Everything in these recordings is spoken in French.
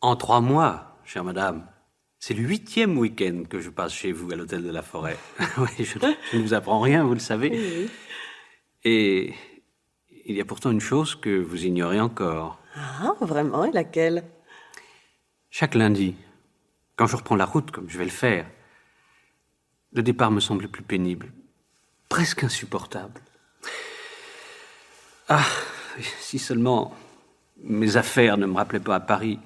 En 3 mois, chère madame. C'est le 8e week-end que je passe chez vous à l'hôtel de la Forêt. Oui, je ne vous apprends rien, vous le savez. Oui, oui. Et il y a pourtant une chose que vous ignorez encore. Ah, vraiment? Et laquelle? Chaque lundi, quand je reprends la route comme je vais le faire, le départ me semble plus pénible, presque insupportable. Ah, si seulement mes affaires ne me rappelaient pas à Paris.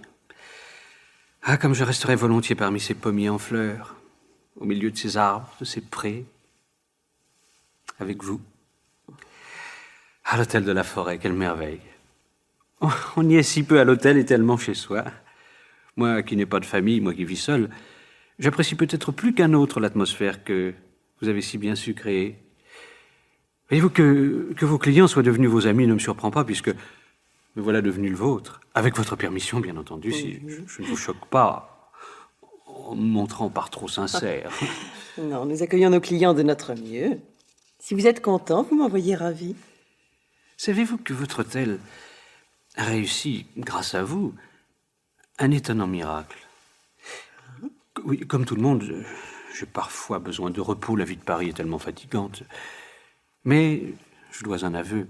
Ah, comme je resterais volontiers parmi ces pommiers en fleurs, au milieu de ces arbres, de ces prés, avec vous. À l'hôtel de la Forêt, quelle merveille. On y est si peu à l'hôtel et tellement chez soi. Moi qui n'ai pas de famille, moi qui vis seul, j'apprécie peut-être plus qu'un autre l'atmosphère que vous avez si bien su créer. Voyez-vous que vos clients soient devenus vos amis ne me surprend pas, puisque me voilà devenu le vôtre. Avec votre permission, bien entendu, si je ne vous choque pas, en me montrant par trop sincère. Non, nous accueillons nos clients de notre mieux. Si vous êtes content, vous m'envoyez ravi. Savez-vous que votre hôtel a réussi, grâce à vous, un étonnant miracle? Oui, comme tout le monde, j'ai parfois besoin de repos. La vie de Paris est tellement fatigante. Mais je dois un aveu.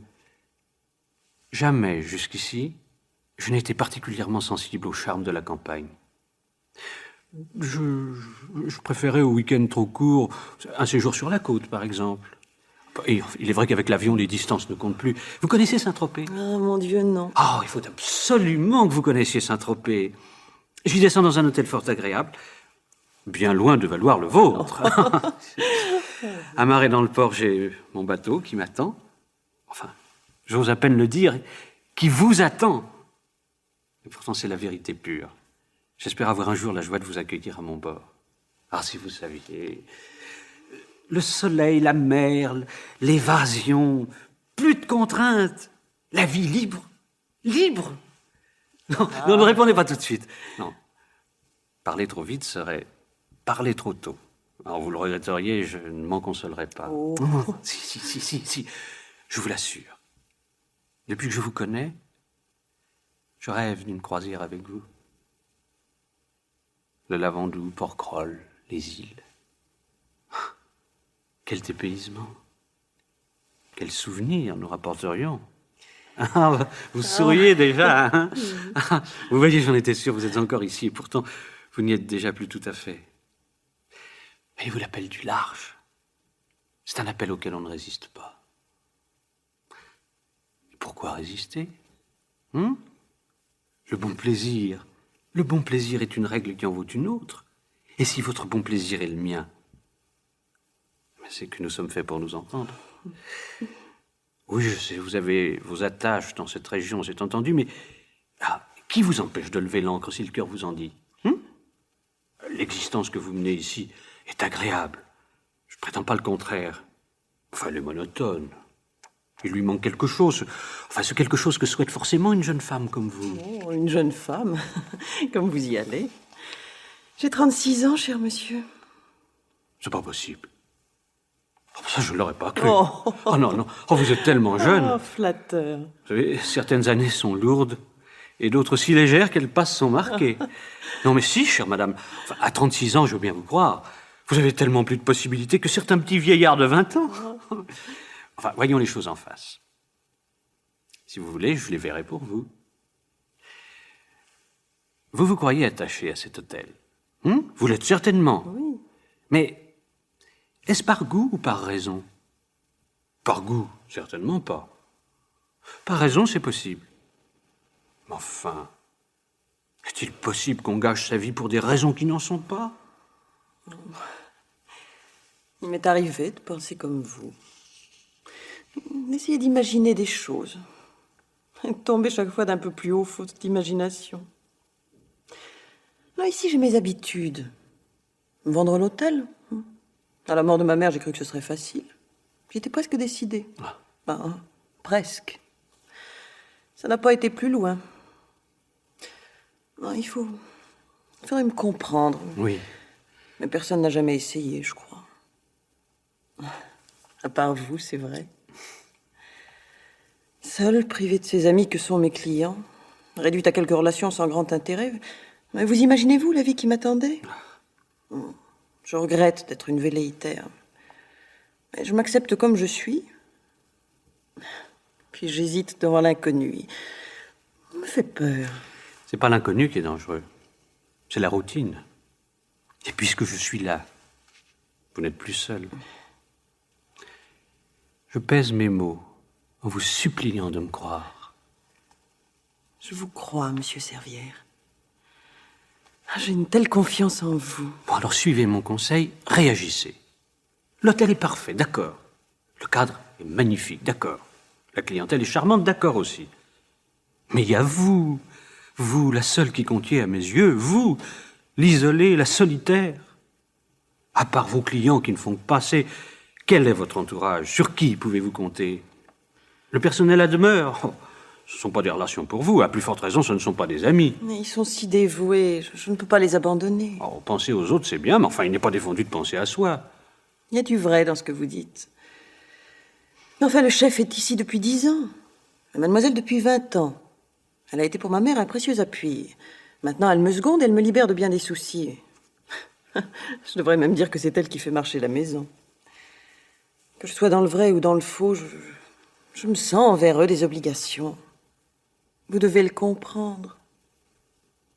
Jamais, jusqu'ici, je n'ai été particulièrement sensible au charme de la campagne. Je préférais au week-end trop court un séjour sur la côte, par exemple. Et il est vrai qu'avec l'avion, les distances ne comptent plus. Vous connaissez Saint-Tropez? Ah, mon Dieu, non. Oh, il faut absolument que vous connaissiez Saint-Tropez. J'y descends dans un hôtel fort agréable, bien loin de valoir le vôtre. Amarré dans le port, j'ai mon bateau qui m'attend. Enfin, j'ose à peine le dire, qui vous attend. Et pourtant, c'est la vérité pure. J'espère avoir un jour la joie de vous accueillir à mon bord. Ah, si vous saviez. Le soleil, la mer, l'évasion, plus de contraintes, la vie libre. Libre! Non, non, ne répondez pas tout de suite. Non. Parler trop vite serait parler trop tôt. Alors vous le regretteriez, je ne m'en consolerai pas. Oh. Non, si, je vous l'assure. Depuis que je vous connais, je rêve d'une croisière avec vous. Le Lavandou, Porquerolles, les îles. Quel dépaysement. Quels souvenirs nous rapporterions. Ah, vous souriez déjà, hein? Ah, vous voyez, j'en étais sûr, vous êtes encore ici, et pourtant, vous n'y êtes déjà plus tout à fait. Voyez-vous l'appel du large? C'est un appel auquel on ne résiste pas. Et pourquoi résister? Le bon plaisir. Le bon plaisir est une règle qui en vaut une autre. Et si votre bon plaisir est le mien, c'est que nous sommes faits pour nous entendre. Oui, je sais, vous avez vos attaches dans cette région, c'est entendu, mais qui vous empêche de lever l'ancre si le cœur vous en dit? L'existence que vous menez ici est agréable. Je ne prétends pas le contraire. Enfin, elle est monotone. Il lui manque quelque chose. Enfin, c'est quelque chose que souhaite forcément une jeune femme comme vous. Oh, une jeune femme, comme vous y allez. J'ai 36 ans, cher monsieur. C'est pas possible. Oh, ça, je ne l'aurais pas cru. Oh. Oh non, non. Oh, vous êtes tellement jeune. Oh, flatteur. Vous savez, certaines années sont lourdes et d'autres si légères qu'elles passent sans marquer. Non, mais si, chère madame. Enfin, à 36 ans, je veux bien vous croire. Vous avez tellement plus de possibilités que certains petits vieillards de 20 ans. Enfin, voyons les choses en face. Si vous voulez, je les verrai pour vous. Vous vous croyez attaché à cet hôtel. Vous l'êtes certainement. Oui. Mais est-ce par goût ou par raison? Par goût, certainement pas. Par raison, c'est possible. Mais enfin, est-il possible qu'on gâche sa vie pour des raisons qui n'en sont pas? Il m'est arrivé de penser comme vous. D'essayer d'imaginer des choses. Et de tomber chaque fois d'un peu plus haut, faute d'imagination. Là, ici, j'ai mes habitudes. Vendre l'hôtel. À la mort de ma mère, j'ai cru que ce serait facile. J'étais presque décidée. Ben, presque. Ça n'a pas été plus loin. Non, il faudrait me comprendre. Oui. Mais personne n'a jamais essayé, je crois. À part vous, c'est vrai. Seule, privée de ses amis que sont mes clients, réduite à quelques relations sans grand intérêt, Mais vous imaginez-vous la vie qui m'attendait? Je regrette d'être une velléitaire. Mais je m'accepte comme je suis. Puis j'hésite devant l'inconnu. Il me fait peur. C'est pas l'inconnu qui est dangereux. C'est la routine. Et puisque je suis là, vous n'êtes plus seul. Je pèse mes mots en vous suppliant de me croire. Je vous crois, monsieur Servière. J'ai une telle confiance en vous. Bon, alors suivez mon conseil, réagissez. L'hôtel est parfait, d'accord. Le cadre est magnifique, d'accord. La clientèle est charmante, d'accord aussi. Mais il y a vous, la seule qui comptiez à mes yeux, vous, l'isolée, la solitaire. À part vos clients qui ne font que passer, quel est votre entourage? Sur qui pouvez-vous compter? Le personnel à demeure? Oh, ce ne sont pas des relations pour vous, à plus forte raison, ce ne sont pas des amis. Mais ils sont si dévoués, je ne peux pas les abandonner. Oh, penser aux autres, c'est bien, mais enfin, il n'est pas défendu de penser à soi. Il y a du vrai dans ce que vous dites. Mais enfin, le chef est ici depuis 10 ans. La mademoiselle depuis 20 ans. Elle a été pour ma mère un précieux appui. Maintenant, elle me seconde, elle me libère de bien des soucis. Je devrais même dire que c'est elle qui fait marcher la maison. Que je sois dans le vrai ou dans le faux, je me sens envers eux des obligations. Vous devez le comprendre.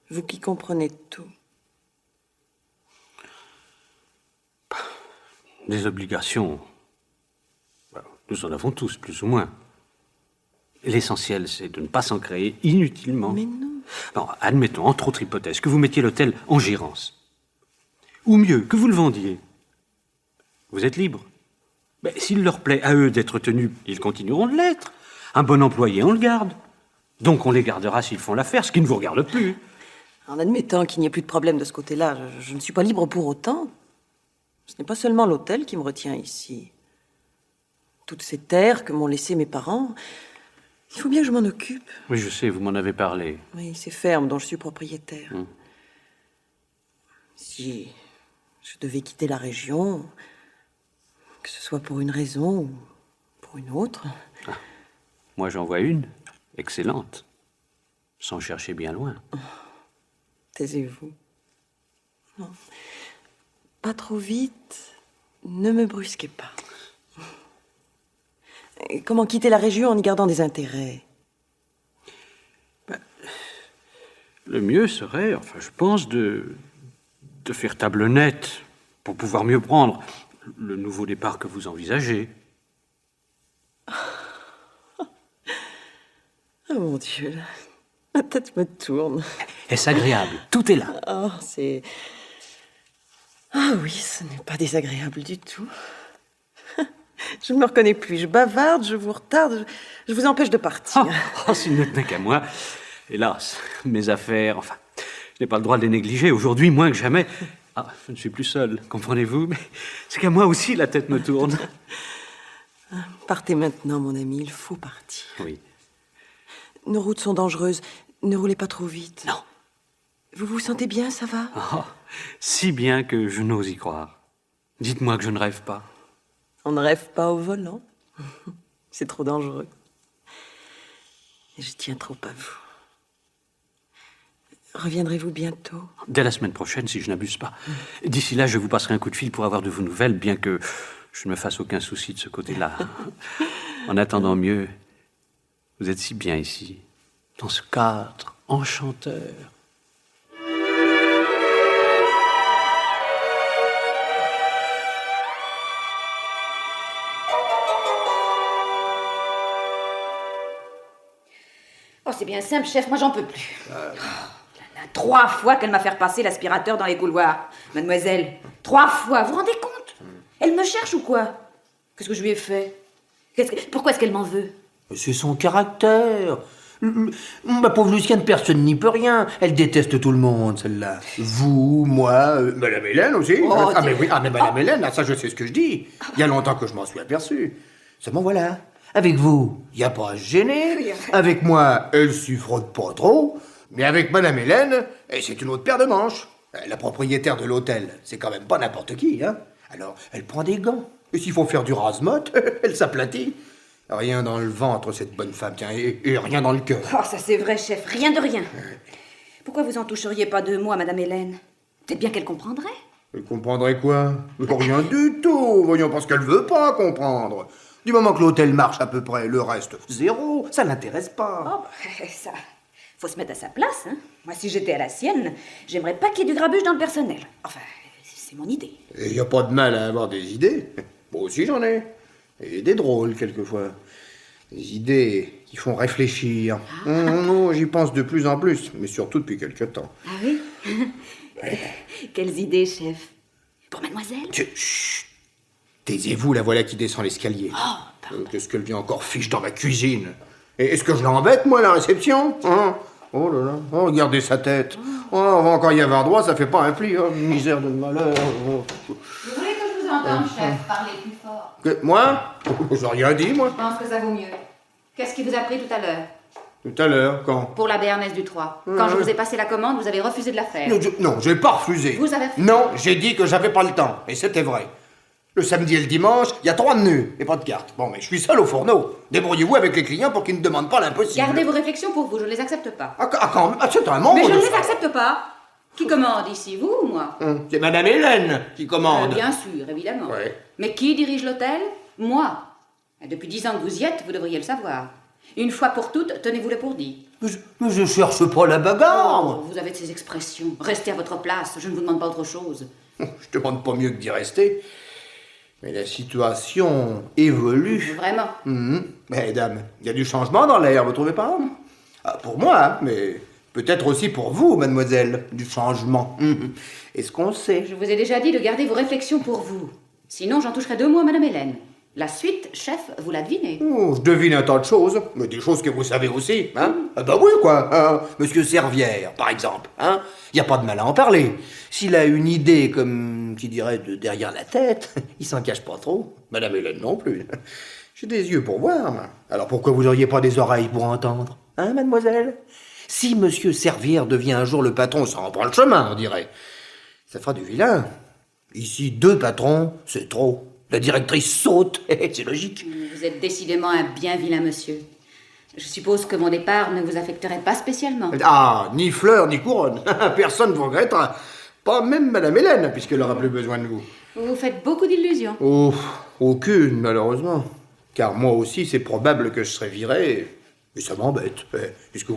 Vous qui comprenez tout. Des obligations. Nous en avons tous, plus ou moins. L'essentiel, c'est de ne pas s'en créer inutilement. Mais non. Non, admettons, entre autres hypothèses, que vous mettiez l'hôtel en gérance. Ou mieux, que vous le vendiez. Vous êtes libre. Mais s'il leur plaît à eux d'être tenus, ils continueront de l'être. Un bon employé, on le garde. Donc on les gardera s'ils font l'affaire, ce qui ne vous regarde plus. En admettant qu'il n'y ait plus de problème de ce côté-là, je ne suis pas libre pour autant. Ce n'est pas seulement l'hôtel qui me retient ici. Toutes ces terres que m'ont laissées mes parents, il faut bien que je m'en occupe. Oui, je sais, vous m'en avez parlé. Oui, ces fermes dont je suis propriétaire. Si je devais quitter la région, que ce soit pour une raison ou pour une autre... Moi, j'en vois une, excellente, sans chercher bien loin. Taisez-vous. Non. Pas trop vite, ne me brusquez pas. Et comment quitter la région en y gardant des intérêts? Le mieux serait, enfin, je pense, de faire table nette pour pouvoir mieux prendre le nouveau départ que vous envisagez. Oh mon Dieu, la tête me tourne. Est-ce agréable? Tout est là. Oh, c'est... Ah oui, ce n'est pas désagréable du tout. Je ne me reconnais plus. Je bavarde, je vous retarde, je vous empêche de partir. S'il ne tenait qu'à moi. Hélas, mes affaires, enfin, je n'ai pas le droit de les négliger. Aujourd'hui, moins que jamais. Je ne suis plus seul, comprenez-vous? Mais c'est qu'à moi aussi, la tête me tourne. Partez maintenant, mon ami, il faut partir. Oui. Nos routes sont dangereuses. Ne roulez pas trop vite. Non. Vous vous sentez bien, ça va? Si bien que je n'ose y croire. Dites-moi que je ne rêve pas. On ne rêve pas au volant. C'est trop dangereux. Et je tiens trop à vous. Reviendrez-vous bientôt? Dès la semaine prochaine, si je n'abuse pas. D'ici là, je vous passerai un coup de fil pour avoir de vos nouvelles, bien que je ne me fasse aucun souci de ce côté-là. En attendant mieux, vous êtes si bien ici, dans ce cadre enchanteur. Oh, c'est bien simple, chef, moi j'en peux plus. Là, 3 fois qu'elle m'a fait repasser l'aspirateur dans les couloirs. Mademoiselle, 3 fois, vous vous rendez compte? Elle me cherche ou quoi? Qu'est-ce que je lui ai fait? Pourquoi est-ce qu'elle m'en veut? C'est son caractère. Ma pauvre Lucienne, personne n'y peut rien. Elle déteste tout le monde, celle-là. Vous, moi, Madame Hélène aussi. Mais oui, mais Madame Hélène, ça je sais ce que je dis. Il y a longtemps que je m'en suis aperçu. Seulement voilà, avec vous, il n'y a pas à se gêner. Avec moi, elle s'y frotte pas trop. Mais avec Madame Hélène, c'est une autre paire de manches. La propriétaire de l'hôtel, c'est quand même pas n'importe qui, hein. Alors, elle prend des gants. Et s'il faut faire du rase-motte, elle s'aplatit. Rien dans le ventre, cette bonne femme, tiens, et rien dans le cœur. Oh, ça c'est vrai, chef, rien de rien. Pourquoi vous en toucheriez pas 2 mots à Madame Hélène? Peut-être bien qu'elle comprendrait. Elle comprendrait quoi? Rien du tout, voyons, parce qu'elle veut pas comprendre. Du moment que l'hôtel marche à peu près, le reste, zéro, ça l'intéresse pas. Oh, bah, ça... Faut se mettre à sa place, hein. Moi, si j'étais à la sienne, j'aimerais pas qu'il y ait du grabuge dans le personnel. Enfin, c'est mon idée. Et y a pas de mal à avoir des idées. Moi aussi j'en ai. Et des drôles, quelquefois. Des idées qui font réfléchir. Non, j'y pense de plus en plus, mais surtout depuis quelque temps. Ah oui? Quelles idées, chef? Pour mademoiselle? Chut! Taisez-vous, la voilà qui descend l'escalier. Oh, pardon. Qu'est-ce qu'elle vient encore fiche dans ma cuisine? Et est-ce que je l'embête, moi, à la réception? Hein? Oh là là, oh, regardez sa tête. Oh, on va encore y avoir droit, ça fait pas un pli, oh, misère de malheur. Oh. Vous voulez que je vous entende, chef, parler plus fort? Moi? J'ai rien dit, moi. Je pense que ça vaut mieux. Qu'est-ce qui vous a pris tout à l'heure? Tout à l'heure, quand? Pour la béarnaise du 3. Quand je vous ai passé la commande, vous avez refusé de la faire. Non, j'ai pas refusé. Vous avez refusé? Non, j'ai dit que j'avais pas le temps. Et c'était vrai. Le samedi et le dimanche, il y a 3 menus et pas de carte. Bon, mais je suis seul au fourneau. Débrouillez-vous avec les clients pour qu'ils ne demandent pas l'impossible. Gardez vos réflexions pour vous, je ne les accepte pas. Quand même, c'est un monde. Mais je ne les accepte pas. Qui commande ici, vous ou moi? C'est Madame Hélène qui commande. Bien sûr, évidemment. Ouais. Mais qui dirige l'hôtel? Moi. Et depuis 10 ans que vous y êtes, vous devriez le savoir. Une fois pour toutes, tenez-vous-le pour dit. Mais je cherche pas la bagarre. Oh, vous avez de ces expressions. Restez à votre place, je ne vous demande pas autre chose. Je demande pas mieux que d'y rester. Mais la situation évolue. Vraiment. Mesdames, il y a du changement dans l'air, vous trouvez pas? Pour moi, hein, mais peut-être aussi pour vous, mademoiselle, du changement. Est-ce qu'on sait? Je vous ai déjà dit de garder vos réflexions pour vous. Sinon, j'en toucherai 2 mots à Madame Hélène. La suite, chef, vous la devinez. Oh, je devine un tas de choses, mais des choses que vous savez aussi, hein? Ah bah oui, quoi. Monsieur Servière, par exemple, hein? Y a pas de mal à en parler. S'il a une idée, comme qui dirait, de derrière la tête, il s'en cache pas trop. Madame Hélène non plus. J'ai des yeux pour voir, moi. Alors pourquoi vous auriez pas des oreilles pour entendre? Hein, mademoiselle? Si monsieur Servière devient un jour le patron, ça en prend le chemin, on dirait. Ça fera du vilain. Ici, 2 patrons, c'est trop. La directrice saute, c'est logique. Vous êtes décidément un bien vilain monsieur. Je suppose que mon départ ne vous affecterait pas spécialement. Ah, ni fleurs, ni couronne. Personne ne vous regrettera. Pas même Madame Hélène, puisqu'elle n'aura plus besoin de vous. Vous vous faites beaucoup d'illusions. Oh, aucune, malheureusement. Car moi aussi, c'est probable que je serai viré. Et ça m'embête. Puisque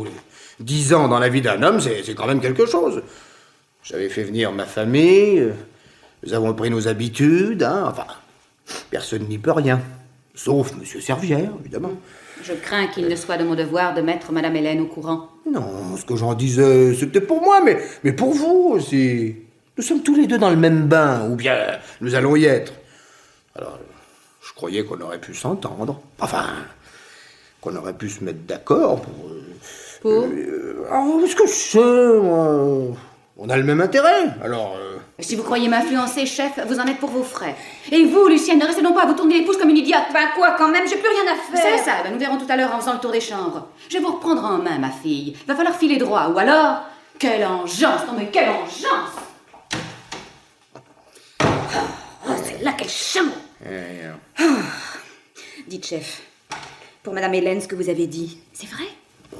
10 ans dans la vie d'un homme, c'est quand même quelque chose. J'avais fait venir ma famille. Nous avons pris nos habitudes, hein. Enfin, personne n'y peut rien. Sauf Monsieur Servière, évidemment. Je crains qu'il ne soit de mon devoir de mettre Madame Hélène au courant. Non, ce que j'en disais, c'était pour moi, mais pour vous aussi. Nous sommes tous les 2 dans le même bain, ou bien nous allons y être. Alors, je croyais qu'on aurait pu s'entendre. Enfin, qu'on aurait pu se mettre d'accord pour... Qu'est-ce que je sais, moi? On a le même intérêt, alors... Si vous croyez m'influencer, chef, vous en êtes pour vos frais. Et vous, Lucienne, ne restez non pas à vous tourner les pouces comme une idiote. Ben quoi, quand même, j'ai plus rien à Vous faire. savez ça, nous verrons tout à l'heure en faisant le tour des chambres. Je vais vous reprendre en main, ma fille. Va falloir filer droit, ou alors... Quelle engeance! Non mais quelle engeance! Oh, celle-là, quel chameau! Dites, chef, pour Madame Hélène, ce que vous avez dit, c'est vrai?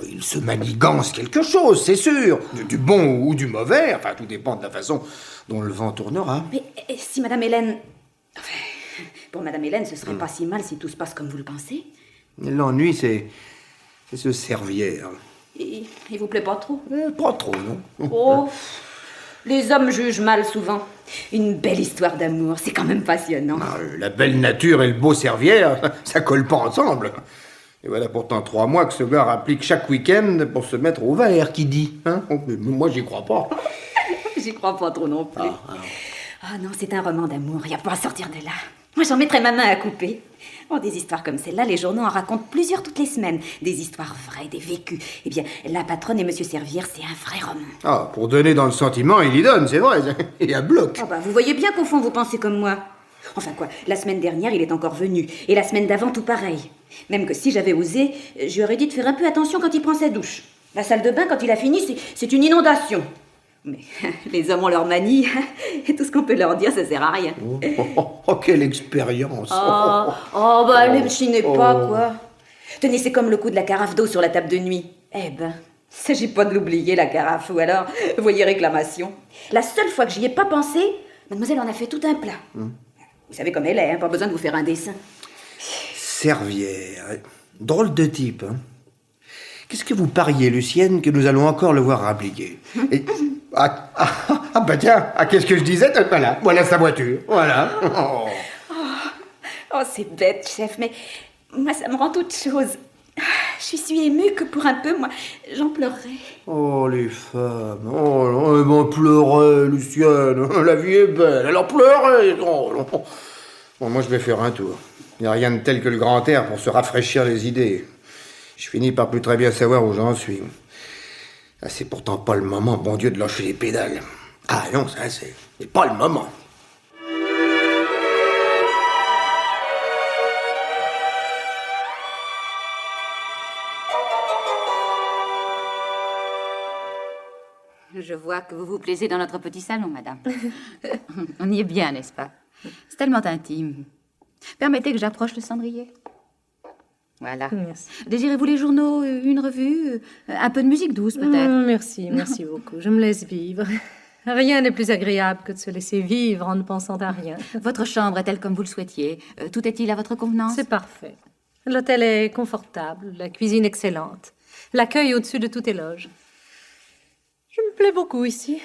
Il se manigance quelque chose, c'est sûr. Du bon ou du mauvais, enfin, tout dépend de la façon dont le vent tournera. Mais si Madame Hélène... Enfin, pour Madame Hélène, ce serait pas si mal si tout se passe comme vous le pensez. L'ennui, c'est ce Servière. Il vous plaît pas trop? Pas trop, non? Oh, les hommes jugent mal souvent. Une belle histoire d'amour, c'est quand même passionnant. La belle nature et le beau Servière, ça colle pas ensemble. Et voilà pourtant 3 mois que ce gars applique chaque week-end pour se mettre au vert, qui dit, hein? Moi, j'y crois pas. J'y crois pas trop non plus. Ah non, c'est un roman d'amour, il n'y a pas à sortir de là. Moi, j'en mettrais ma main à couper. Oh, des histoires comme celle-là, les journaux en racontent plusieurs toutes les semaines. Des histoires vraies, des vécus. Eh bien, La Patronne et Monsieur Servière, c'est un vrai roman. Ah, pour donner dans le sentiment, il y donne, c'est vrai. Il y a bloc. Ah bah, vous voyez bien qu'au fond, vous pensez comme moi. Enfin quoi, la semaine dernière, il est encore venu. Et la semaine d'avant, tout pareil. Même que si j'avais osé, je lui aurais dit de faire un peu attention quand il prend sa douche. La salle de bain, quand il a fini, c'est une inondation. Mais les hommes ont leur manie, et tout ce qu'on peut leur dire, ça sert à rien. Oh, quelle expérience. Bah, ne me chinez pas, quoi. Tenez, c'est comme le coup de la carafe d'eau sur la table de nuit. Eh ben, Il s'agit pas de l'oublier, la carafe, ou alors, voyez réclamation. La seule fois que j'y ai pas pensé, mademoiselle en a fait tout un plat. Vous savez comme elle est, hein, pas besoin de vous faire un dessin. Servière. Drôle de type, hein. Qu'est-ce que vous pariez, Lucienne, que nous allons encore le voir appliquer? Bah tiens, qu'est-ce que je disais? Voilà sa voiture, voilà. Oh. Oh, c'est bête, chef, mais moi, ça me rend toute chose. Je suis émue que pour un peu, moi, j'en pleurerais. Oh, les femmes. Oh, non, pleurez, Lucienne. La vie est belle, alors pleurez. Oh, non. Bon, moi, je vais faire un tour. Il n'y a rien de tel que le grand air pour se rafraîchir les idées. Je finis par plus très bien savoir où j'en suis. Ah, c'est pourtant pas le moment, bon Dieu, de lâcher les pédales. Ah non, ça, c'est pas le moment. Je vois que vous vous plaisez dans notre petit salon, madame. On y est bien, n'est-ce pas? C'est tellement intime. Permettez que j'approche le cendrier. Voilà. Merci. Désirez-vous les journaux, une revue, un peu de musique douce, peut-être? Merci beaucoup. Je me laisse vivre. Rien n'est plus agréable que de se laisser vivre en ne pensant à rien. Votre chambre est-elle comme vous le souhaitiez? Tout est-il à votre convenance? C'est parfait. L'hôtel est confortable, la cuisine excellente. L'accueil au-dessus de tout éloge. Je me plais beaucoup ici.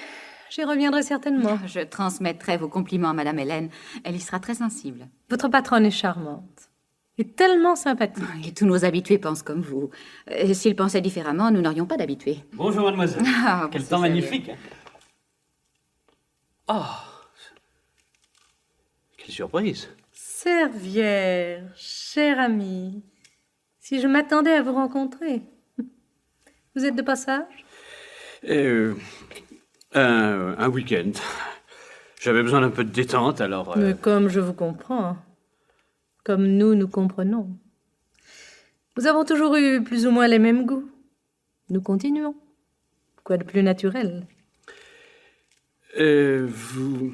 J'y reviendrai certainement. Je transmettrai vos compliments à Madame Hélène. Elle y sera très sensible. Votre patronne est charmante. Et tellement sympathique. Et tous nos habitués pensent comme vous. S'ils pensaient différemment, nous n'aurions pas d'habitués. Bonjour, mademoiselle. Ah, Quel vous temps savez. magnifique. Oh, quelle surprise. Servière, cher ami, si je m'attendais à vous rencontrer. Vous êtes de passage? Un week-end. J'avais besoin d'un peu de détente, alors... Mais comme je vous comprends, comme nous comprenons. Nous avons toujours eu plus ou moins les mêmes goûts. Nous continuons. Quoi de plus naturel? vous...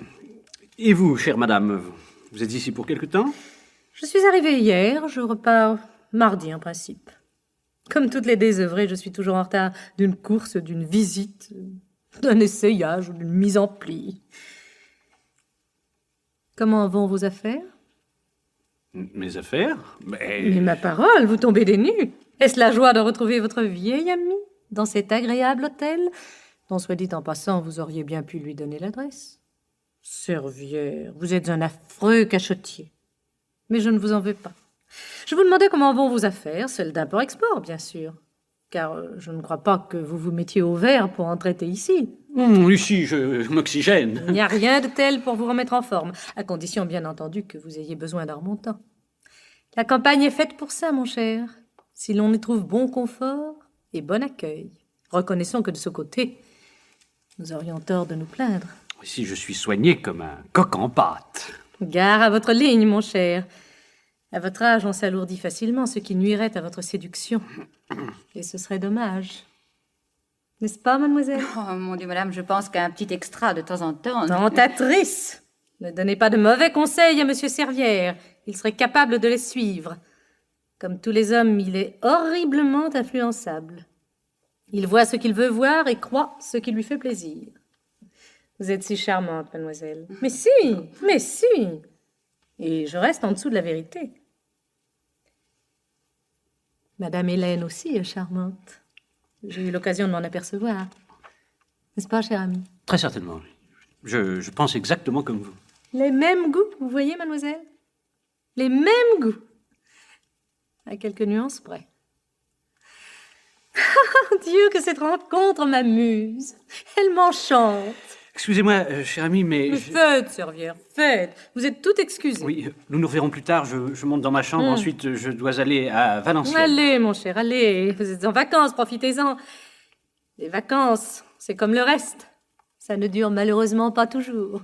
Et vous, chère madame, vous êtes ici pour quelque temps? Je suis arrivée hier, je repars mardi en principe. Comme toutes les désœuvrées, je suis toujours en retard d'une course, d'une visite, d'un essayage ou d'une mise en pli. Comment vont vos affaires? Mes affaires? Mais ma parole, vous tombez des nues. Est-ce la joie de retrouver votre vieil ami dans cet agréable hôtel dont, soit dit en passant, vous auriez bien pu lui donner l'adresse? Servière, vous êtes un affreux cachotier. Mais je ne vous en veux pas. Je vous demandais comment vont vos affaires, celles d'import-export, bien sûr. Car je ne crois pas que vous vous mettiez au vert pour en traiter ici. Ici, je m'oxygène. Il n'y a rien de tel pour vous remettre en forme, à condition, bien entendu, que vous ayez besoin d'un remontant. La campagne est faite pour ça, mon cher. Si l'on y trouve bon confort et bon accueil. Reconnaissons que de ce côté, nous aurions tort de nous plaindre. Ici, je suis soigné comme un coq en pâte. Gare à votre ligne, mon cher. À votre âge, on s'alourdit facilement, ce qui nuirait à votre séduction. Et ce serait dommage. N'est-ce pas, mademoiselle? Oh, mon Dieu, madame, je pense qu'un petit extra de temps en temps... Tentatrice! Ne donnez pas de mauvais conseils à monsieur Servière. Il serait capable de les suivre. Comme tous les hommes, il est horriblement influençable. Il voit ce qu'il veut voir et croit ce qui lui fait plaisir. Vous êtes si charmante, mademoiselle. Mais si! Et je reste en dessous de la vérité. Madame Hélène aussi est charmante. J'ai eu l'occasion de m'en apercevoir. N'est-ce pas, cher ami? Très certainement. Je pense exactement comme vous. Les mêmes goûts, vous voyez, mademoiselle? Les mêmes goûts. À quelques nuances près. Dieu, que cette rencontre m'amuse. Elle m'enchante. Excusez-moi, cher ami, mais... Faites, Servière, faites. Vous êtes tout excusé. Oui, nous nous verrons plus tard. Je monte dans ma chambre. Ensuite, je dois aller à Valenciennes. Allez, mon cher, allez. Vous êtes en vacances, profitez-en. Les vacances, c'est comme le reste. Ça ne dure malheureusement pas toujours.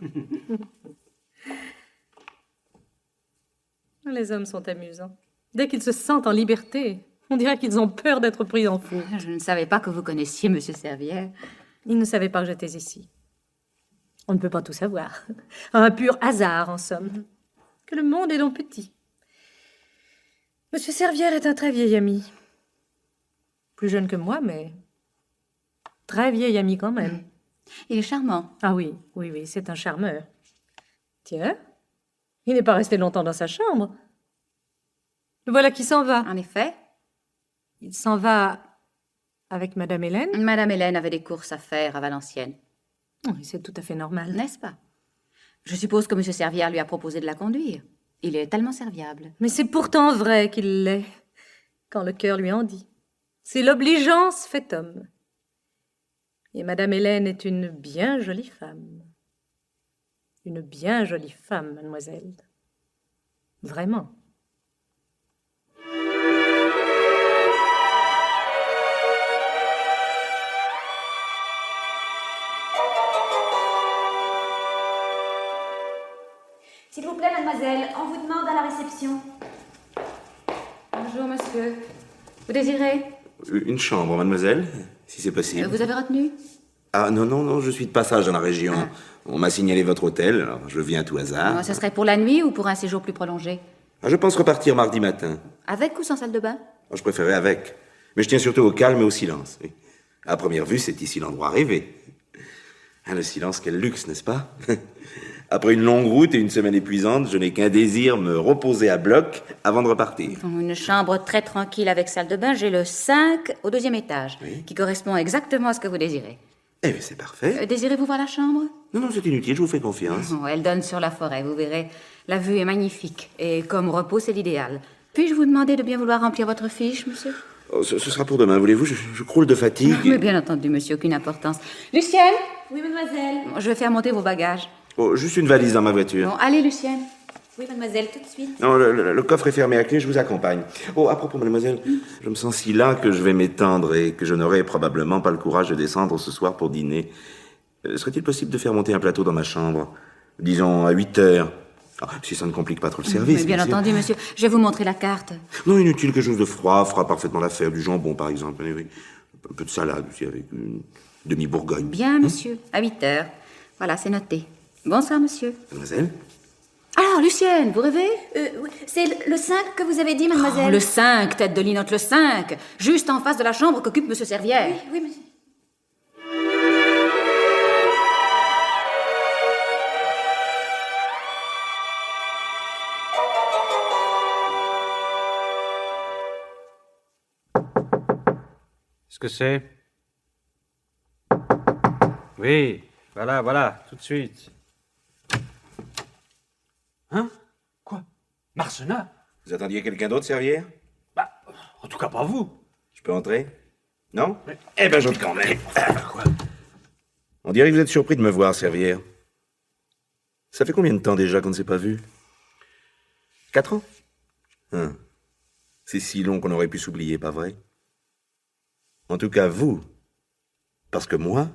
Les hommes sont amusants. Dès qu'ils se sentent en liberté, on dirait qu'ils ont peur d'être pris en fou. Je ne savais pas que vous connaissiez monsieur Servière. Ils ne savaient pas que j'étais ici. On ne peut pas tout savoir. Un pur hasard, en somme. Que le monde est donc petit. Monsieur Servière est un très vieil ami. Plus jeune que moi, mais très vieil ami quand même. Il est charmant. Ah oui, oui, oui, c'est un charmeur. Tiens, il n'est pas resté longtemps dans sa chambre. Le voilà qui s'en va. En effet, Il s'en va avec Madame Hélène. Madame Hélène avait des courses à faire à Valenciennes. Oui, c'est tout à fait normal. N'est-ce pas? Je suppose que M. Servière lui a proposé de la conduire. Il est tellement serviable. Mais c'est pourtant vrai qu'il l'est, quand le cœur lui en dit. C'est l'obligeance fait homme. Et Madame Hélène est une bien jolie femme. Une bien jolie femme, mademoiselle. Vraiment. S'il vous plaît, mademoiselle, on vous demande à la réception. Bonjour, monsieur. Vous désirez? Une chambre, mademoiselle, si c'est possible. Vous avez retenu? Ah non, non, non, je suis de passage dans la région. On m'a signalé votre hôtel, alors je viens à tout hasard. Ce serait pour la nuit ou pour un séjour plus prolongé? Ah, je pense repartir mardi matin. Avec ou sans salle de bain? Ah, je préférais avec. Mais je tiens surtout au calme et au silence. Oui. À première vue, c'est ici l'endroit rêvé. Ah, le silence, quel luxe, n'est-ce pas? Après une longue route et une semaine épuisante, je n'ai qu'un désir, me reposer à bloc avant de repartir. Une chambre très tranquille avec salle de bain, j'ai le 5 au 2e étage, qui correspond exactement à ce que vous désirez. Eh bien, c'est parfait. Désirez-vous voir la chambre? Non, non, c'est inutile, je vous fais confiance. Oh, elle donne sur la forêt, vous verrez. La vue est magnifique, et comme repos, c'est l'idéal. Puis-je vous demander de bien vouloir remplir votre fiche, monsieur? Oh, ce sera pour demain, voulez-vous? Je croule de fatigue. Mais bien entendu, monsieur, aucune importance. Lucienne? Oui, mademoiselle. Je vais faire monter vos bagages. Oh, juste une valise dans ma voiture. Bon, allez, Lucienne. Oui, mademoiselle, tout de suite. Non, le coffre est fermé à clé, je vous accompagne. Oh, à propos, mademoiselle, je me sens si las que je vais m'étendre et que je n'aurai probablement pas le courage de descendre ce soir pour dîner. Serait-il possible de faire monter un plateau dans ma chambre? Disons à 8 heures. Ah, si ça ne complique pas trop le service. Mais bien sûr. entendu, monsieur. Je vais vous montrer la carte. Non, inutile, quelque chose de froid fera parfaitement l'affaire. Du jambon, par exemple. Oui, oui. Un peu de salade aussi avec une demi-bourgogne. Bien, monsieur. À 8 heures. Voilà, c'est noté. Bonsoir, monsieur. Mademoiselle? Alors, Lucienne, vous rêvez? Oui, c'est le 5 que vous avez dit, mademoiselle. Le 5, tête de linotte, le 5. Juste en face de la chambre qu'occupe monsieur Servière. Oui, monsieur. Qu'est-ce que c'est? Oui, voilà, voilà, tout de suite. Hein? Quoi? Marcenat? Vous attendiez quelqu'un d'autre, Servière? Bah, en tout cas pas vous. Je peux entrer? Non? Eh ben, j'entre quand même. Quoi? On dirait que vous êtes surpris de me voir, Servière. Ça fait combien de temps déjà qu'on ne s'est pas vu? 4 ans? Hein. C'est si long qu'on aurait pu s'oublier, pas vrai? En tout cas, vous. Parce que moi,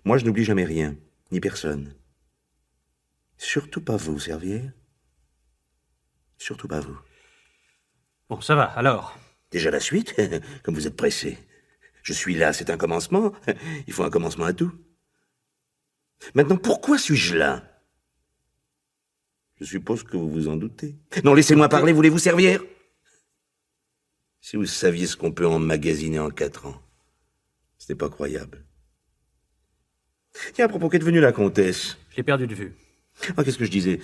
je n'oublie jamais rien, ni personne. Surtout pas vous, Servière. Surtout pas vous. Bon, ça va, alors. Déjà la suite, comme vous êtes pressé. Je suis là, c'est un commencement. Il faut un commencement à tout. Maintenant, pourquoi suis-je là? Je suppose que vous vous en doutez. Non, laissez-moi parler, voulez-vous, Servière? Si vous saviez ce qu'on peut emmagasiner en 4 ans, ce n'est pas croyable. Tiens, à propos, qu'est devenue la comtesse? Je l'ai perdu de vue. Ah, qu'est-ce que je disais?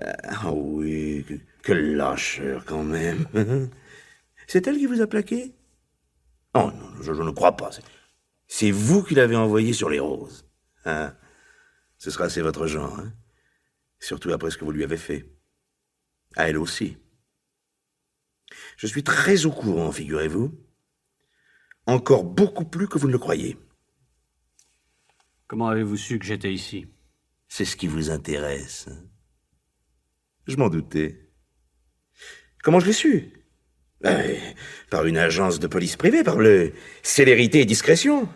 Ah oui, que lâcheur quand même. C'est elle qui vous a plaqué? Oh non, je ne crois pas. C'est vous qui l'avez envoyée sur les roses. Hein? Ce sera assez votre genre, hein? Surtout après ce que vous lui avez fait. À elle aussi. Je suis très au courant, figurez-vous. Encore beaucoup plus que vous ne le croyez. Comment avez-vous su que j'étais ici? C'est ce qui vous intéresse. Hein? Je m'en doutais. Comment je l'ai su? Par une agence de police privée, par le célérité et discrétion.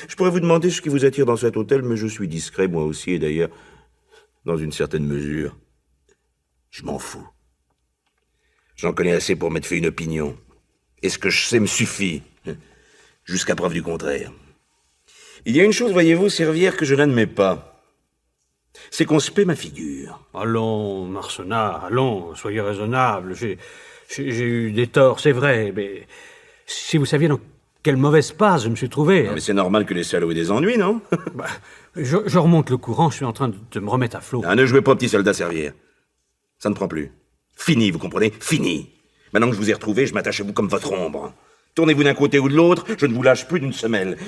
Je pourrais vous demander ce qui vous attire dans cet hôtel, mais je suis discret, moi aussi, et d'ailleurs, dans une certaine mesure, je m'en fous. J'en connais assez pour m'être fait une opinion. Et ce que je sais me suffit, jusqu'à preuve du contraire. Il y a une chose, voyez-vous, Servière, que je n'admets pas. C'est qu'on se paie ma figure. Allons, Marcenat, allons, soyez raisonnable. J'ai eu des torts, c'est vrai, mais si vous saviez dans Quelle mauvaise passe je me suis trouvé. Non, mais c'est normal que les salauds aient des ennuis, non? Bah, je remonte le courant, je suis en train de me remettre à flot. Ah, ne jouez pas au petit soldat Servière. Ça ne prend plus. Fini, vous comprenez? Fini. Maintenant que je vous ai retrouvé, je m'attache à vous comme votre ombre. Tournez-vous d'un côté ou de l'autre, je ne vous lâche plus d'une semelle.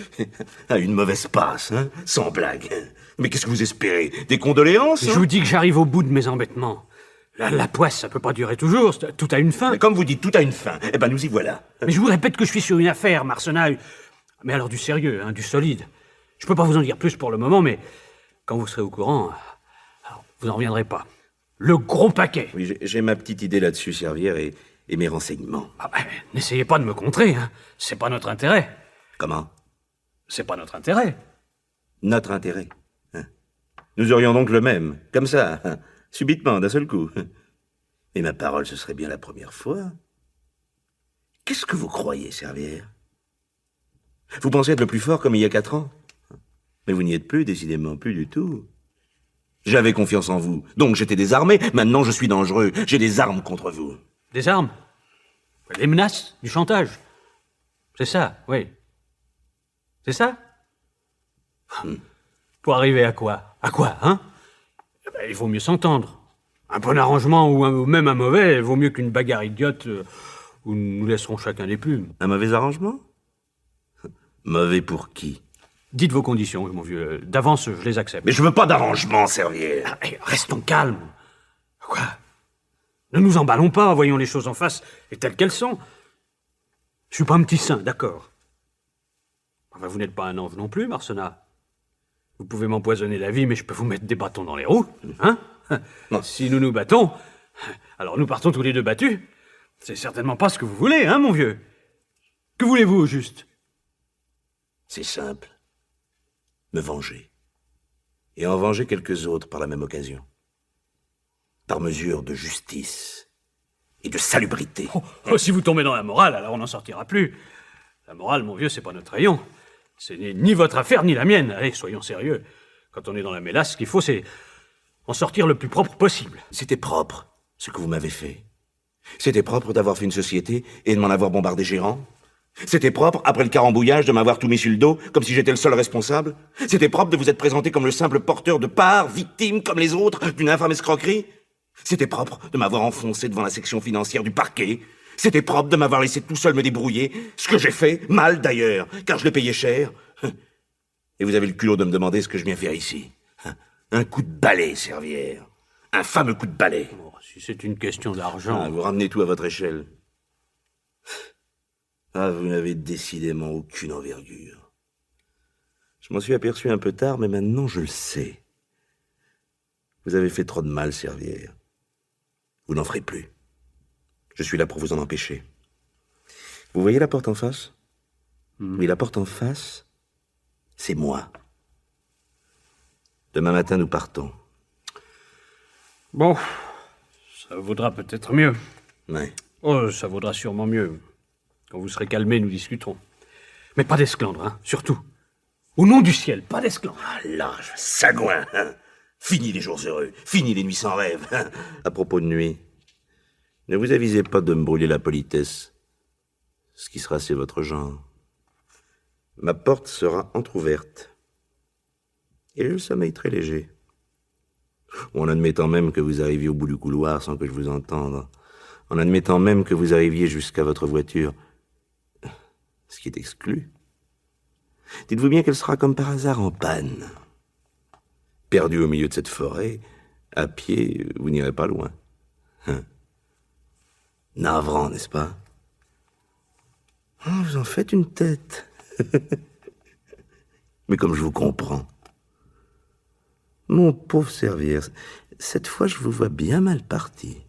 Ah, une mauvaise passe, hein? Sans blague. Mais qu'est-ce que vous espérez? Des condoléances? Je vous dis que j'arrive au bout de mes embêtements. La poisse, ça peut pas durer toujours, tout a une fin. Mais comme vous dites, tout a une fin. Eh ben, nous y voilà. Mais je vous répète que je suis sur une affaire, Marcenaille. Mais alors du sérieux, hein, du solide. Je peux pas vous en dire plus pour le moment, mais quand vous serez au courant, alors, vous n'en reviendrez pas. Le gros paquet. Oui, j'ai ma petite idée là-dessus, Servière, et mes renseignements. Ah bah, n'essayez pas de me contrer, hein. C'est pas notre intérêt. Comment? C'est pas notre intérêt. Notre intérêt. Hein. Nous aurions donc le même, comme ça, hein, subitement, d'un seul coup. Mais ma parole, ce serait bien la première fois. Qu'est-ce que vous croyez, Servière? Vous pensez être le plus fort comme il y a 4 ans? Mais vous n'y êtes plus, décidément, plus du tout. J'avais confiance en vous, donc j'étais désarmé. Maintenant, je suis dangereux. J'ai des armes contre vous. Des armes. Des menaces, du chantage. C'est ça, oui. C'est ça? Pour arriver à quoi? À quoi, hein? Eh ben, il vaut mieux s'entendre. Un bon arrangement ou même un mauvais vaut mieux qu'une bagarre idiote où nous laisserons chacun des plumes. Un mauvais arrangement? Mauvais pour qui? Dites vos conditions, mon vieux. D'avance, je les accepte. Mais je veux pas d'arrangement, Servière. Ah, restons calmes. Quoi? Ne nous emballons pas, voyons les choses en face et telles qu'elles sont. Je suis pas un petit saint, d'accord. Enfin, vous n'êtes pas un ange non plus, Marcenat. Vous pouvez m'empoisonner la vie, mais je peux vous mettre des bâtons dans les roues, hein? Non. Si nous nous battons, alors nous partons tous les deux battus. C'est certainement pas ce que vous voulez, hein, mon vieux? Que voulez-vous, au juste? C'est simple. Me venger. Et en venger quelques autres par la même occasion. Par mesure de justice et de salubrité. Oh, si vous tombez dans la morale, alors on n'en sortira plus. La morale, mon vieux, c'est pas notre rayon. C'est ni votre affaire, ni la mienne. Allez, soyons sérieux. Quand on est dans la mélasse, ce qu'il faut, c'est en sortir le plus propre possible. C'était propre, ce que vous m'avez fait. C'était propre d'avoir fait une société et de m'en avoir bombardé gérant. C'était propre, après le carambouillage, de m'avoir tout mis sur le dos, comme si j'étais le seul responsable. C'était propre de vous être présenté comme le simple porteur de part, victime, comme les autres, d'une infâme escroquerie. C'était propre de m'avoir enfoncé devant la section financière du parquet. C'était propre de m'avoir laissé tout seul me débrouiller, ce que j'ai fait, mal d'ailleurs, car je l'ai payé cher. Et vous avez le culot de me demander ce que je viens faire ici. Un coup de balai, Servière. Un fameux coup de balai. Bon, si c'est une question d'argent... Ah, vous ramenez tout à votre échelle. Ah, vous n'avez décidément aucune envergure. Je m'en suis aperçu un peu tard, mais maintenant je le sais. Vous avez fait trop de mal, Servière. Vous n'en ferez plus. Je suis là pour vous en empêcher. Vous voyez la porte en face? Oui, la porte en face, c'est moi. Demain matin, nous partons. Bon, ça vaudra peut-être mieux. Ouais. Oh, ça vaudra sûrement mieux. Quand vous serez calmés, nous discuterons. Mais pas d'esclandre, hein, surtout. Au nom du ciel, pas d'esclandre. Ah, lâche, sagouin, hein. Fini les jours heureux, fini les nuits sans rêve. Hein. À propos de nuit, ne vous avisez pas de me brûler la politesse. Ce qui sera, c'est votre genre. Ma porte sera entr'ouverte. Et le sommeil très léger. En admettant même que vous arriviez au bout du couloir sans que je vous entende. En admettant même que vous arriviez jusqu'à votre voiture. Ce qui est exclu. Dites-vous bien qu'elle sera comme par hasard en panne. Perdu au milieu de cette forêt, à pied, vous n'irez pas loin. Hein. Navrant, n'est-ce pas? Oh, vous en faites une tête. Mais comme je vous comprends. Mon pauvre Servière, cette fois je vous vois bien mal parti.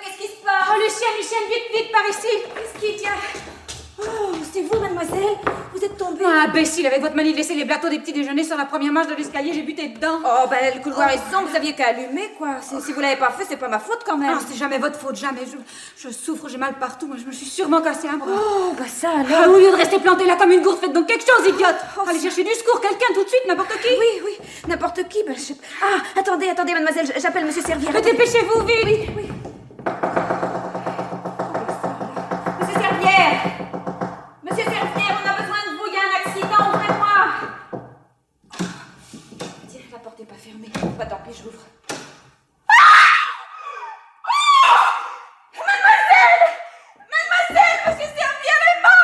Qu'est-ce qui se passe? Oh, Lucienne, vite, vite, par ici. Qu'est-ce qui tient? Oh, c'est vous, mademoiselle. Vous êtes tombée. Ah, imbécile, avec votre manie de laisser les plateaux des petits déjeuners sur la première marche de l'escalier, j'ai buté dedans. Oh, le couloir est sombre, vous aviez qu'à allumer, quoi. Si vous l'avez pas fait, c'est pas ma faute, quand même. Non, c'est jamais votre faute, jamais. Je souffre, j'ai mal partout, moi, je me suis sûrement cassé un bras. Oh, ça alors. Ah, au lieu de rester planté là comme une gourde, faites donc quelque chose, idiote. Allez chercher du secours, quelqu'un, tout de suite, n'importe qui. Oui, n'importe qui. Ah, attendez, mademoiselle, j'appelle Monsieur Servière. Mais dépêchez-vous, vite. Oui. Monsieur Servière, on a besoin de vous, il y a un accident, ouvrez-moi. Tiens, la porte est pas fermée. Bah, tant pis, j'ouvre. Mademoiselle, Monsieur Servière est mort.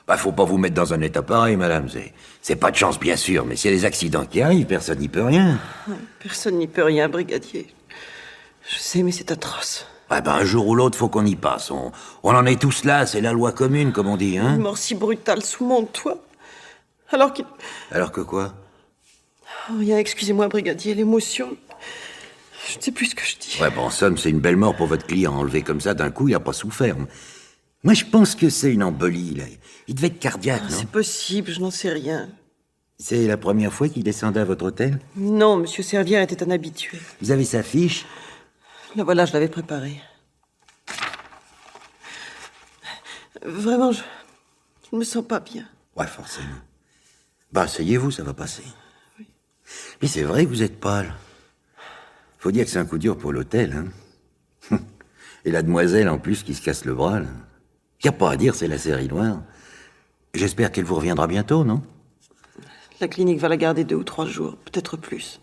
Bah, faut pas vous mettre dans un état pareil, madame. C'est pas de chance, bien sûr, mais s'il y a des accidents qui arrivent, personne n'y peut rien. Personne n'y peut rien, brigadier. Je sais, mais c'est atroce. Ah ben, un jour ou l'autre, faut qu'on y passe. On en est tous là, c'est la loi commune, comme on dit, hein. Une mort si brutale sous mon toit. Alors qu'il... Alors que quoi? Oh, rien, excusez-moi, brigadier, l'émotion... Je ne sais plus ce que je dis. Ouais, bon, en somme, c'est une belle mort pour votre client. Enlevé comme ça, d'un coup, il a pas souffert. Moi, je pense que c'est une embolie, là. Il devait être cardiaque, non? C'est possible, je n'en sais rien. C'est la première fois qu'il descendait à votre hôtel? Non, Monsieur Servière était un habitué. Vous avez sa fiche? La voilà, je l'avais préparée. Vraiment, je ne me sens pas bien. Ouais, forcément. Bah, asseyez-vous, ça va passer. Oui. Mais c'est vrai que vous êtes pâle. Faut dire que c'est un coup dur pour l'hôtel, hein. Et la demoiselle, en plus, qui se casse le bras, là. Y a pas à dire, c'est la série noire. J'espère qu'elle vous reviendra bientôt, non? La clinique va la garder 2 ou 3 jours, peut-être plus.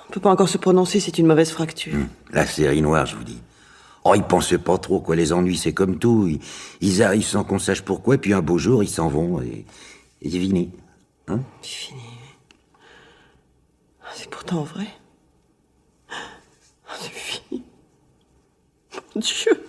On peut pas encore se prononcer, c'est une mauvaise fracture. La série noire, je vous dis. Oh, ils pensaient pas trop, quoi. Les ennuis, c'est comme tout. Ils arrivent sans qu'on sache pourquoi, et puis un beau jour, ils s'en vont, et c'est fini. Hein? C'est fini. C'est pourtant vrai. C'est fini. Mon Dieu.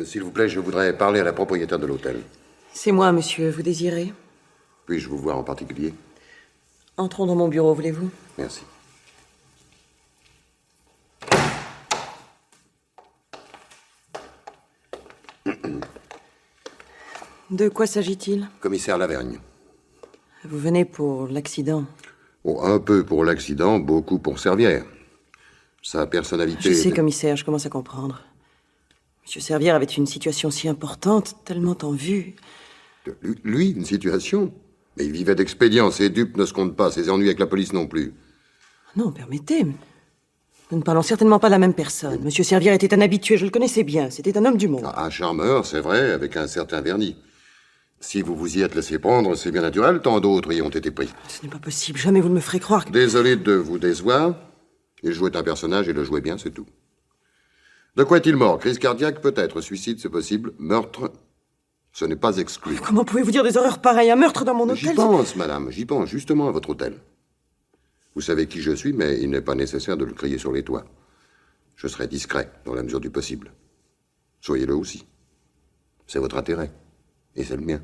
S'il vous plaît, je voudrais parler à la propriétaire de l'hôtel. C'est moi, monsieur. Vous désirez? Puis-je vous voir en particulier? Entrons dans mon bureau, voulez-vous? Merci. De quoi s'agit-il? Commissaire Lavergne. Vous venez pour l'accident. Oh, un peu pour l'accident, beaucoup pour Servière. Sa personnalité... Je sais, commissaire, je commence à comprendre. Monsieur Servière avait une situation si importante, tellement en vue. Lui, une situation? Mais il vivait d'expédients, ses dupes ne se comptent pas, ses ennuis avec la police non plus. Non, permettez. Nous ne parlons certainement pas de la même personne. Monsieur Servière était un habitué, je le connaissais bien. C'était un homme du monde. Un charmeur, c'est vrai, avec un certain vernis. Si vous vous y êtes laissé prendre, c'est bien naturel, tant d'autres y ont été pris. Ce n'est pas possible, jamais vous ne me ferez croire que... Désolé de vous décevoir. Il jouait un personnage et le jouait bien, c'est tout. De quoi est-il mort? Crise cardiaque, peut-être. Suicide, c'est possible. Meurtre, ce n'est pas exclu. Comment pouvez-vous dire des horreurs pareilles? Un meurtre dans mon hôtel? J'y pense, madame, j'y pense, justement à votre hôtel. Vous savez qui je suis, mais il n'est pas nécessaire de le crier sur les toits. Je serai discret, dans la mesure du possible. Soyez-le aussi. C'est votre intérêt. Et c'est le mien.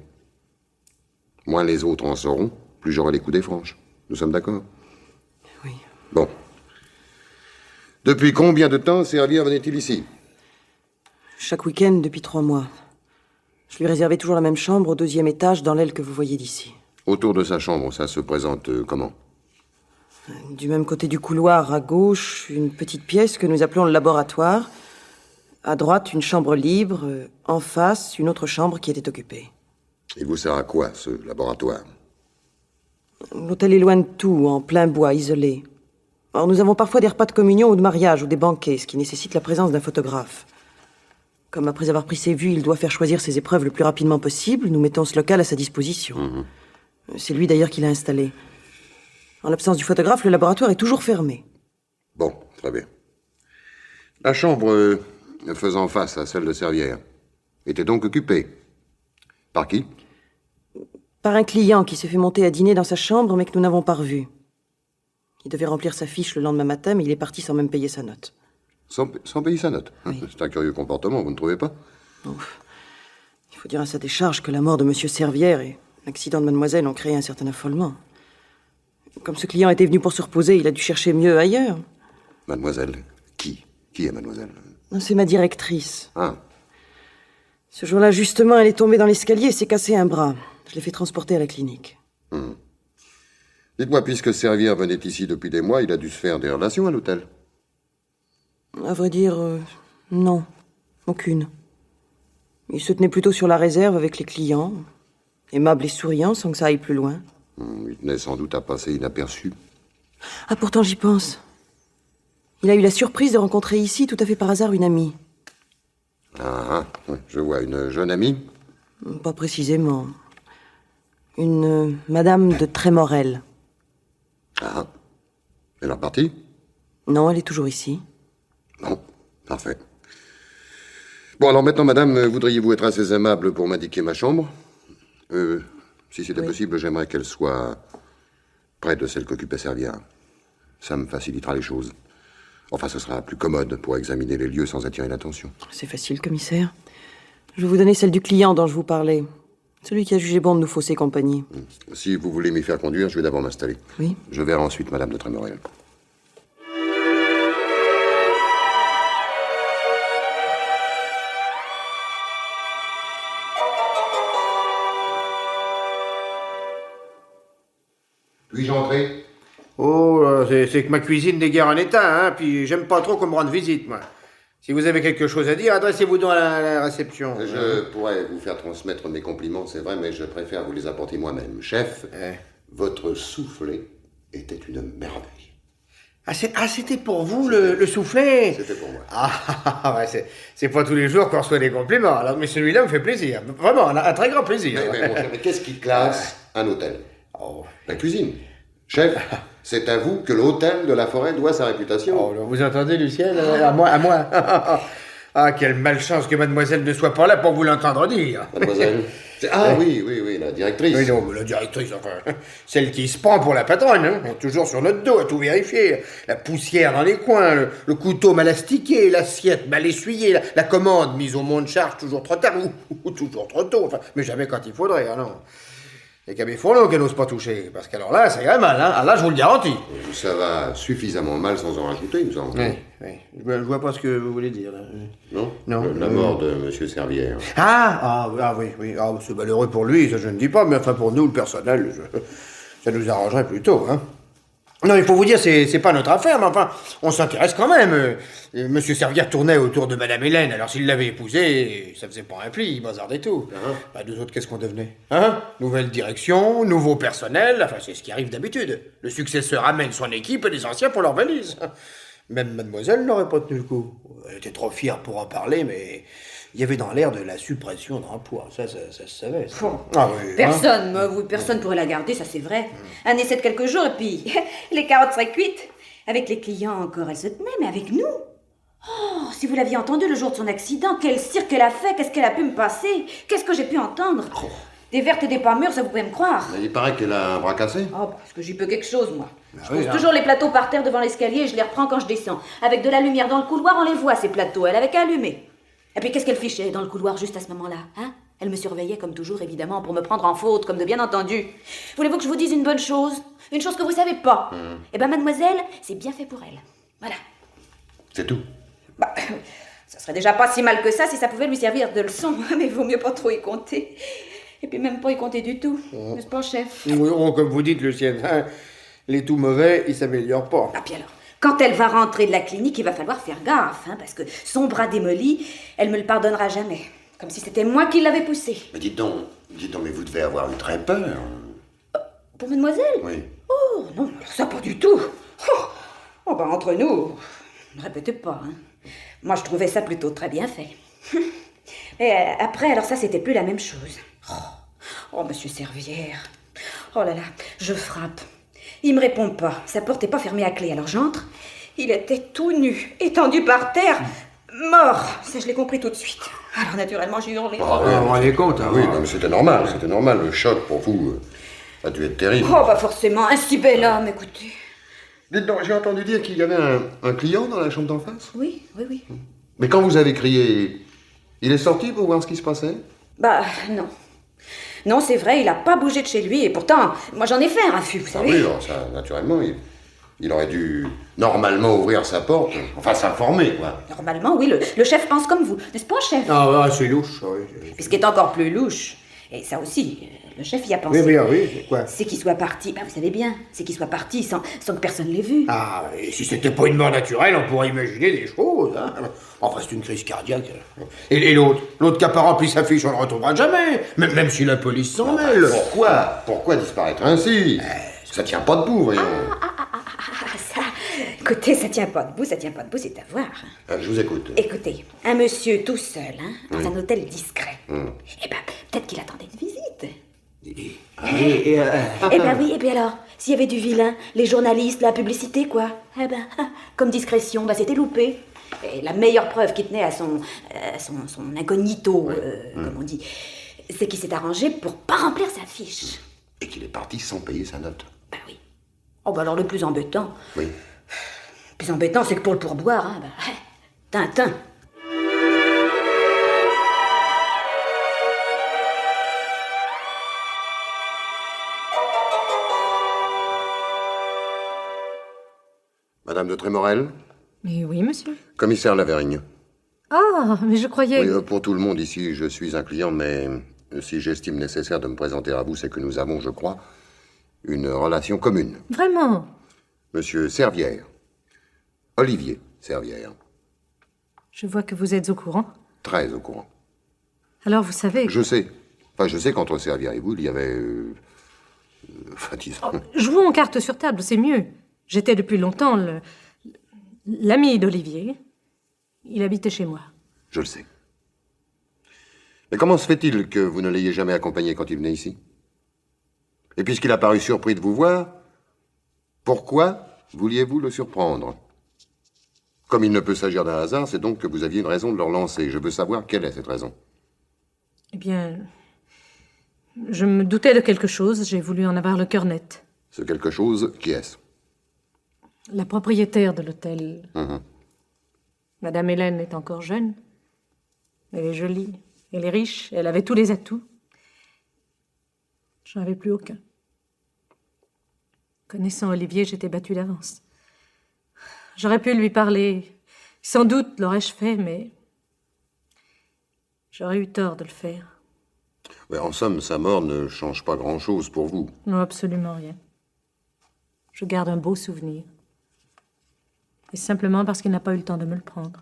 Moins les autres en sauront, plus j'aurai les coups des franches. Nous sommes d'accord? Oui. Bon. Depuis combien de temps Servière venait-il ici? Chaque week-end depuis 3 mois. Je lui réservais toujours la même chambre au 2e étage, dans l'aile que vous voyez d'ici. Autour de sa chambre, ça se présente comment? Du même côté du couloir, à gauche, une petite pièce que nous appelons le laboratoire. À droite, une chambre libre. En face, une autre chambre qui était occupée. Il vous sert à quoi, ce laboratoire? L'hôtel est loin de tout, en plein bois, isolé. Or, nous avons parfois des repas de communion ou de mariage ou des banquets, ce qui nécessite la présence d'un photographe. Comme après avoir pris ses vues, il doit faire choisir ses épreuves le plus rapidement possible, nous mettons ce local à sa disposition. C'est lui d'ailleurs qui l'a installé. En l'absence du photographe, le laboratoire est toujours fermé. Bon, très bien. La chambre faisant face à celle de Servière était donc occupée. Par qui? Par un client qui s'est fait monter à dîner dans sa chambre, mais que nous n'avons pas revu. Il devait remplir sa fiche le lendemain matin, mais il est parti sans même payer sa note. Sans payer sa note. Oui. C'est un curieux comportement, vous ne trouvez pas? Il faut dire à sa décharge que la mort de Monsieur Servière et l'accident de mademoiselle ont créé un certain affolement. Comme ce client était venu pour se reposer, il a dû chercher mieux ailleurs. Mademoiselle? Qui est mademoiselle? C'est ma directrice. Ah, Ce jour-là, justement, elle est tombée dans l'escalier et s'est cassé un bras. Je l'ai fait transporter à la clinique. dites-moi, puisque Servière venait ici depuis des mois, il a dû se faire des relations à l'hôtel? À vrai dire, non. Aucune. Il se tenait plutôt sur la réserve avec les clients, aimable et souriant, sans que ça aille plus loin. Il tenait sans doute à passer inaperçu. Ah, pourtant, j'y pense. Il a eu la surprise de rencontrer ici, tout à fait par hasard, une amie. Oui, je vois, une jeune amie. Pas précisément. Une madame de Trémorel. Ah, elle est repartie? Non, elle est toujours ici. Non, parfait. Bon, alors maintenant, madame, voudriez-vous être assez aimable pour m'indiquer ma chambre? Si c'était possible, j'aimerais qu'elle soit près de celle qu'occupait Servière. Ça me facilitera les choses. Enfin, ce sera plus commode pour examiner les lieux sans attirer l'attention. C'est facile, commissaire. Je vais vous donner celle du client dont je vous parlais. Celui qui a jugé bon de nous fausser compagnie. Si vous voulez m'y faire conduire, je vais d'abord m'installer. Oui. Je verrai ensuite madame de Trémorel. Puis-je entrer? Oh, c'est que ma cuisine n'est guère en état, hein, puis j'aime pas trop qu'on me rende visite, moi. Si vous avez quelque chose à dire, adressez-vous donc à la réception. Je pourrais vous faire transmettre mes compliments, c'est vrai, mais je préfère vous les apporter moi-même. Chef, votre soufflé était une merveille. Ah, c'était pour vous, le soufflet? C'était pour moi. Ouais, c'est pas tous les jours qu'on reçoit des compliments, alors, mais celui-là me fait plaisir. Vraiment, un très grand plaisir. Mais mon cher, mais qu'est-ce qui classe un hôtel? La cuisine. Chef, c'est à vous que l'hôtel de la Forêt doit sa réputation. Oh, vous entendez, Lucien? À moi. Ah, quelle malchance que mademoiselle ne soit pas là pour vous l'entendre dire. Mademoiselle? Oui, la directrice. Oui, non, la directrice, enfin, celle qui se prend pour la patronne, hein, toujours sur notre dos, à tout vérifier. La poussière dans les coins, le couteau mal astiqué, l'assiette mal essuyée, la commande mise au mont de charge toujours trop tard ou toujours trop tôt, enfin, mais jamais quand il faudrait, hein, non. Il y a qu'à mes fourneaux qu'elle n'ose pas toucher, parce qu'alors là, ça irait mal, hein. Ah, là, je vous le garantis. Ça va suffisamment mal sans en rajouter, il me semble. Oui. Je vois pas ce que vous voulez dire, là. Non? Non. La mort de Monsieur Servière. Oui. Ah, c'est malheureux pour lui, ça je ne dis pas, mais enfin pour nous, le personnel, ça nous arrangerait plutôt, hein. Non, il faut vous dire, c'est pas notre affaire, mais enfin, on s'intéresse quand même. Monsieur Servière tournait autour de Madame Hélène, alors s'il l'avait épousée, ça faisait pas un pli, il bazardait tout. Bah, nous autres, qu'est-ce qu'on devenait? Hein? Nouvelle direction, nouveau personnel, enfin, c'est ce qui arrive d'habitude. Le successeur amène son équipe et les anciens pour leur valise. Même mademoiselle n'aurait pas tenu le coup. Elle était trop fière pour en parler, mais il y avait dans l'air de la suppression d'emploi. Ça se savait. Ça. Ah oui, Personne pourrait la garder, ça c'est vrai. Un essai de quelques jours, et puis les carottes seraient cuites. Avec les clients encore, elle se tenait, mais avec nous? Oh, si vous l'aviez entendu le jour de son accident, quel cirque elle a fait, qu'est-ce qu'elle a pu me passer? Qu'est-ce que j'ai pu entendre? Des vertes et des pas mûres, ça vous pouvez me croire. Il paraît qu'elle a un bras cassé. Oh, parce que j'y peux quelque chose, moi. Je pose toujours les plateaux par terre devant l'escalier et je les reprends quand je descends. Avec de la lumière dans le couloir, on les voit, ces plateaux. Elle avait qu'à allumer. Et puis qu'est-ce qu'elle fichait dans le couloir juste à ce moment-là, hein? Elle me surveillait comme toujours, évidemment, pour me prendre en faute, comme de bien entendu. Voulez-vous que je vous dise une bonne chose? Une chose que vous savez pas? Eh ben, mademoiselle, c'est bien fait pour elle. Voilà. C'est tout. Bah, ça serait déjà pas si mal que ça si ça pouvait lui servir de leçon. Mais il vaut mieux pas trop y compter. Et puis même pas y compter du tout. N'est-ce pas, chef? Oui, comme vous dites, Lucienne, hein, les tout mauvais, ils s'améliorent pas. Ah, puis alors, quand elle va rentrer de la clinique, il va falloir faire gaffe, hein, parce que son bras démoli, elle me le pardonnera jamais. Comme si c'était moi qui l'avais poussé. Mais dites donc, mais vous devez avoir eu très peur. Pour mademoiselle? Oui. Oh, non, alors ça pas du tout. Oh, ben entre nous, ne répétez pas, hein. Moi, je trouvais ça plutôt très bien fait. Et après, alors ça, c'était plus la même chose. Oh, monsieur Servière. Oh là là, je frappe. Il me répond pas. Sa porte est pas fermée à clé, alors j'entre. Il était tout nu, étendu par terre, mort. Ça, je l'ai compris tout de suite. Alors naturellement, j'ai hurlé. Vous vous rendez compte, hein? Oui, non, mais c'était normal. Le choc pour vous a dû être terrible. Oh, bah forcément, un si bel homme, écoutez. Dites donc, j'ai entendu dire qu'il y avait un client dans la chambre d'en face. Oui. Mais quand vous avez crié, il est sorti pour voir ce qui se passait? Bah, non. Non, c'est vrai, il a pas bougé de chez lui, et pourtant, moi j'en ai fait un raffut, vous Ah savez. oui, alors ça, naturellement, il aurait dû normalement ouvrir sa porte, enfin s'informer, quoi. Normalement, oui, le chef pense comme vous, n'est-ce pas, chef? Ah, c'est louche, oui. Et ce qui est encore plus louche, et ça aussi, le chef y a pensé. Oui, c'est quoi? C'est qu'il soit parti, bah vous savez bien, c'est qu'il soit parti sans que personne l'ait vu. Ah, et si c'était pas une mort naturelle, on pourrait imaginer des choses, hein. Enfin, c'est une crise cardiaque. Et l'autre qui a pas rempli sa fiche, on le retrouvera jamais, même si la police s'en mêle. Pourquoi disparaître ainsi? Ça tient pas debout, voyons. Ça, écoutez, ça tient pas debout, c'est à voir. Je vous écoute. Écoutez, un monsieur tout seul, hein, dans un hôtel discret. Eh ben, peut-être qu'il attendait une visite. Eh ben oui, et puis alors, s'il y avait du vilain, les journalistes, la publicité, quoi. Eh ben, comme discrétion, bah c'était loupé. Et la meilleure preuve qui tenait à son incognito, comme on dit, c'est qu'il s'est arrangé pour pas remplir sa fiche. Et qu'il est parti sans payer sa note. Bah oui. Oh bah alors le plus embêtant. Oui. Le plus embêtant, c'est que pour le pourboire, hein, bah, Tintin. Madame de Trémorel, Mais oui, monsieur. commissaire Lavergne. Ah, mais je croyais... Oui, pour tout le monde ici, je suis un client, mais si j'estime nécessaire de me présenter à vous, c'est que nous avons, je crois, une relation commune. Vraiment? Monsieur Servière. Olivier Servière. Je vois que vous êtes au courant. Très au courant. Alors, vous savez... Je sais. Enfin, je sais qu'entre Servière et vous, il y avait... enfin, disons... Jouons en cartes sur table, c'est mieux. J'étais depuis longtemps l'ami d'Olivier. Il habitait chez moi. Je le sais. Mais comment se fait-il que vous ne l'ayez jamais accompagné quand il venait ici? Et puisqu'il a paru surpris de vous voir, pourquoi vouliez-vous le surprendre? Comme il ne peut s'agir d'un hasard, c'est donc que vous aviez une raison de le relancer. Je veux savoir quelle est cette raison. Eh bien, je me doutais de quelque chose, j'ai voulu en avoir le cœur net. Ce quelque chose, qui est-ce? La propriétaire de l'hôtel. Madame Hélène est encore jeune. Elle est jolie, elle est riche, elle avait tous les atouts. J'en avais plus aucun. Connaissant Olivier, j'étais battue d'avance. J'aurais pu lui parler. Sans doute l'aurais-je fait, mais j'aurais eu tort de le faire. Mais en somme, sa mort ne change pas grand-chose pour vous. Non, absolument rien. Je garde un beau souvenir. Et simplement parce qu'il n'a pas eu le temps de me le prendre.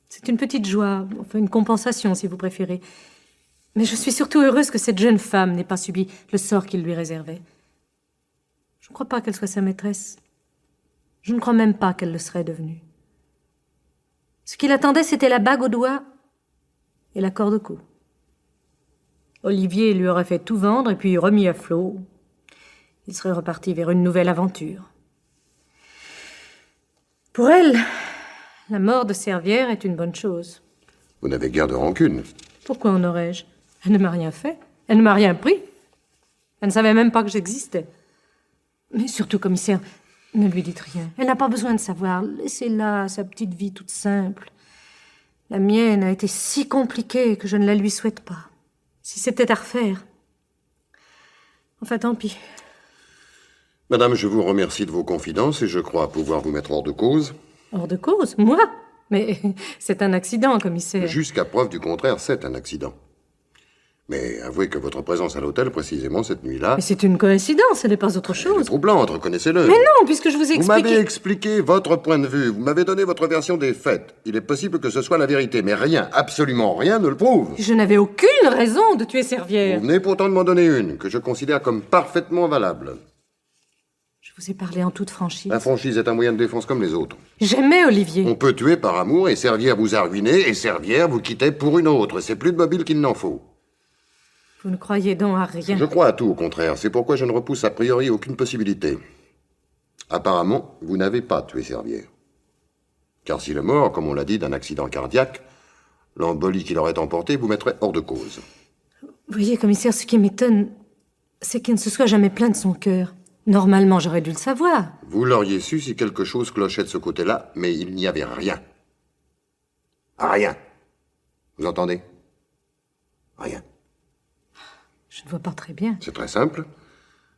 C'est une petite joie, enfin une compensation si vous préférez. Mais je suis surtout heureuse que cette jeune femme n'ait pas subi le sort qu'il lui réservait. Je ne crois pas qu'elle soit sa maîtresse. Je ne crois même pas qu'elle le serait devenue. Ce qu'il attendait, c'était la bague au doigt et la corde au cou. Olivier lui aurait fait tout vendre et puis remis à flot. Il serait reparti vers une nouvelle aventure. Pour elle, la mort de Servière est une bonne chose. Vous n'avez guère de rancune. Pourquoi en aurais-je? Elle ne m'a rien fait. Elle ne m'a rien pris. Elle ne savait même pas que j'existais. Mais surtout, commissaire, ne lui dites rien. Elle n'a pas besoin de savoir. Laissez-la, sa petite vie toute simple. La mienne a été si compliquée que je ne la lui souhaite pas. Si c'était à refaire. Enfin, tant pis. Madame, je vous remercie de vos confidences et je crois pouvoir vous mettre hors de cause. Hors de cause? Moi? Mais c'est un accident, commissaire. Jusqu'à preuve du contraire, c'est un accident. Mais avouez que votre présence à l'hôtel, précisément cette nuit-là... Mais c'est une coïncidence, ce n'est pas autre est chose. troublante, reconnaissez-le. Mais non, puisque je vous ai Vous m'avez expliqué... expliqué votre point de vue, vous m'avez donné votre version des faits. Il est possible que ce soit la vérité, mais rien, absolument rien ne le prouve. Je n'avais aucune raison de tuer Servière. Vous venez pourtant de m'en donner une, que je considère comme parfaitement valable. Je vous ai parlé en toute franchise. La franchise est un moyen de défense comme les autres. J'aimais Olivier. On peut tuer par amour et Servière vous a ruiné et Servière vous quittait pour une autre. C'est plus de mobile qu'il n'en faut. Vous ne croyez donc à rien. Je crois à tout, au contraire. C'est pourquoi je ne repousse a priori aucune possibilité. Apparemment, vous n'avez pas tué Servière. Car s'il est mort, comme on l'a dit, d'un accident cardiaque, L'embolie qu'il aurait emporté vous mettrait hors de cause. Vous voyez, commissaire, ce qui m'étonne, c'est qu'il ne se soit jamais plaint de son cœur. Normalement, j'aurais dû le savoir. Vous l'auriez su si quelque chose clochait de ce côté-là, mais il n'y avait rien. Rien. Vous entendez? Rien. Je ne vois pas très bien. C'est très simple.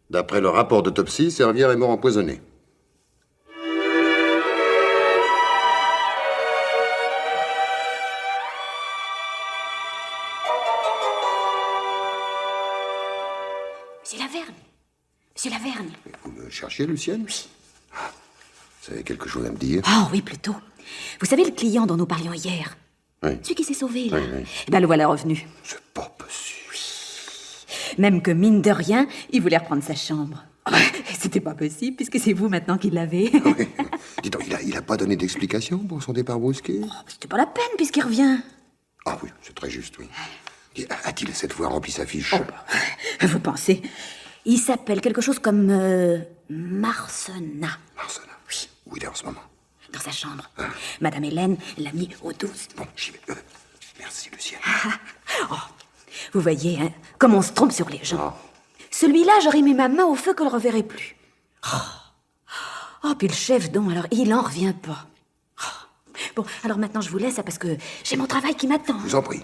D'après le rapport d'autopsie, Servière est mort empoisonné. Monsieur Lavergne. Monsieur Lavergne. Vous me cherchiez, Lucienne? Oui. Vous avez quelque chose à me dire? Oh oui, plutôt. Vous savez le client dont nous parlions hier? Oui. Celui qui s'est sauvé, là. Oui, oui. Eh ben, le voilà revenu. C'est pas possible. Même que, mine de rien, il voulait reprendre sa chambre. C'était pas possible, puisque c'est vous maintenant qui l'avez. Oui. Dis donc, il a pas donné d'explication pour son départ brusqué? C'était pas la peine, puisqu'il revient. Ah oui, c'est très juste, oui. Et a-t-il cette fois rempli sa fiche? Vous pensez? Il s'appelle quelque chose comme Marcenat. Marcena. Oui. Où il est en ce moment? Dans sa chambre. Madame Hélène l'a mis au 12. Bon, j'y vais. Merci, Lucienne. Vous voyez, hein, comme on se trompe sur les gens. Celui-là, j'aurais mis ma main au feu que je le reverrai plus. Oh, puis le chef don, alors, il en revient pas. Bon, alors maintenant, je vous laisse, parce que j'ai mon travail qui m'attend. Je vous en prie.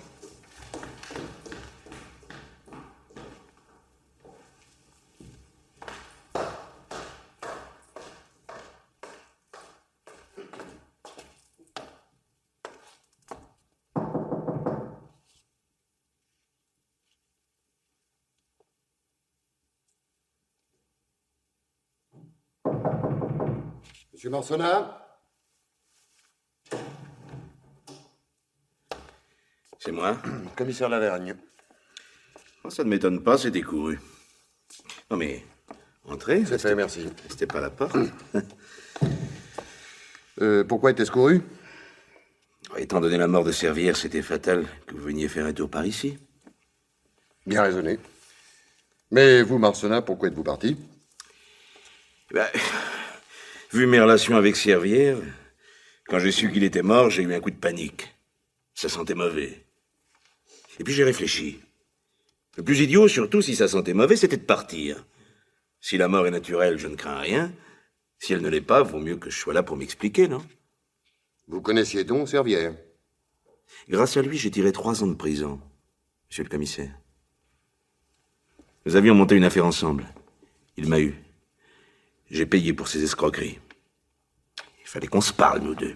Monsieur Marcena? C'est moi. Commissaire Lavergne. Oh, ça ne m'étonne pas, c'était couru. Non mais, entrez. C'est fait, merci. C'était pas la porte. Pourquoi était-ce couru? Étant donné la mort de Servière, c'était fatal que vous veniez faire un tour par ici. Bien raisonné. Mais vous, Marcena, pourquoi êtes-vous parti? Ben, vu mes relations avec Servière, quand j'ai su qu'il était mort, j'ai eu un coup de panique. Ça sentait mauvais. Et puis j'ai réfléchi. Le plus idiot, surtout si ça sentait mauvais, c'était de partir. Si la mort est naturelle, je ne crains rien. Si elle ne l'est pas, vaut mieux que je sois là pour m'expliquer, non? Vous connaissiez donc Servière? Grâce à lui, j'ai tiré 3 ans de prison, monsieur le commissaire. Nous avions monté une affaire ensemble. Il m'a eu. J'ai payé pour ses escroqueries. Il fallait qu'on se parle, nous deux.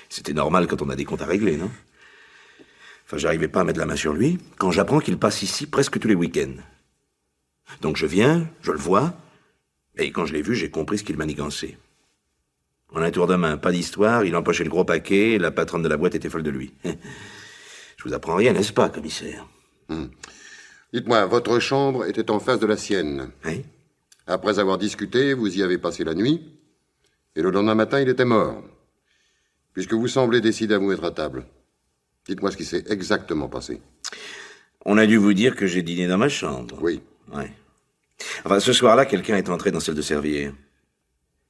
C'était normal quand on a des comptes à régler, non? Enfin, j'arrivais pas à mettre la main sur lui quand j'apprends qu'il passe ici presque tous les week-ends. Donc je viens, je le vois, et quand je l'ai vu, j'ai compris ce qu'il manigançait. En un tour de main, pas d'histoire, il empochait le gros paquet, et la patronne de la boîte était folle de lui. Je vous apprends rien, n'est-ce pas, commissaire? Dites-moi, votre chambre était en face de la sienne. Oui. Après avoir discuté, vous y avez passé la nuit, et le lendemain matin, il était mort. Puisque vous semblez décidé à vous mettre à table, dites-moi ce qui s'est exactement passé. On a dû vous dire que j'ai dîné dans ma chambre. Oui. Ouais. Enfin, ce soir-là, quelqu'un est entré dans celle de Servière.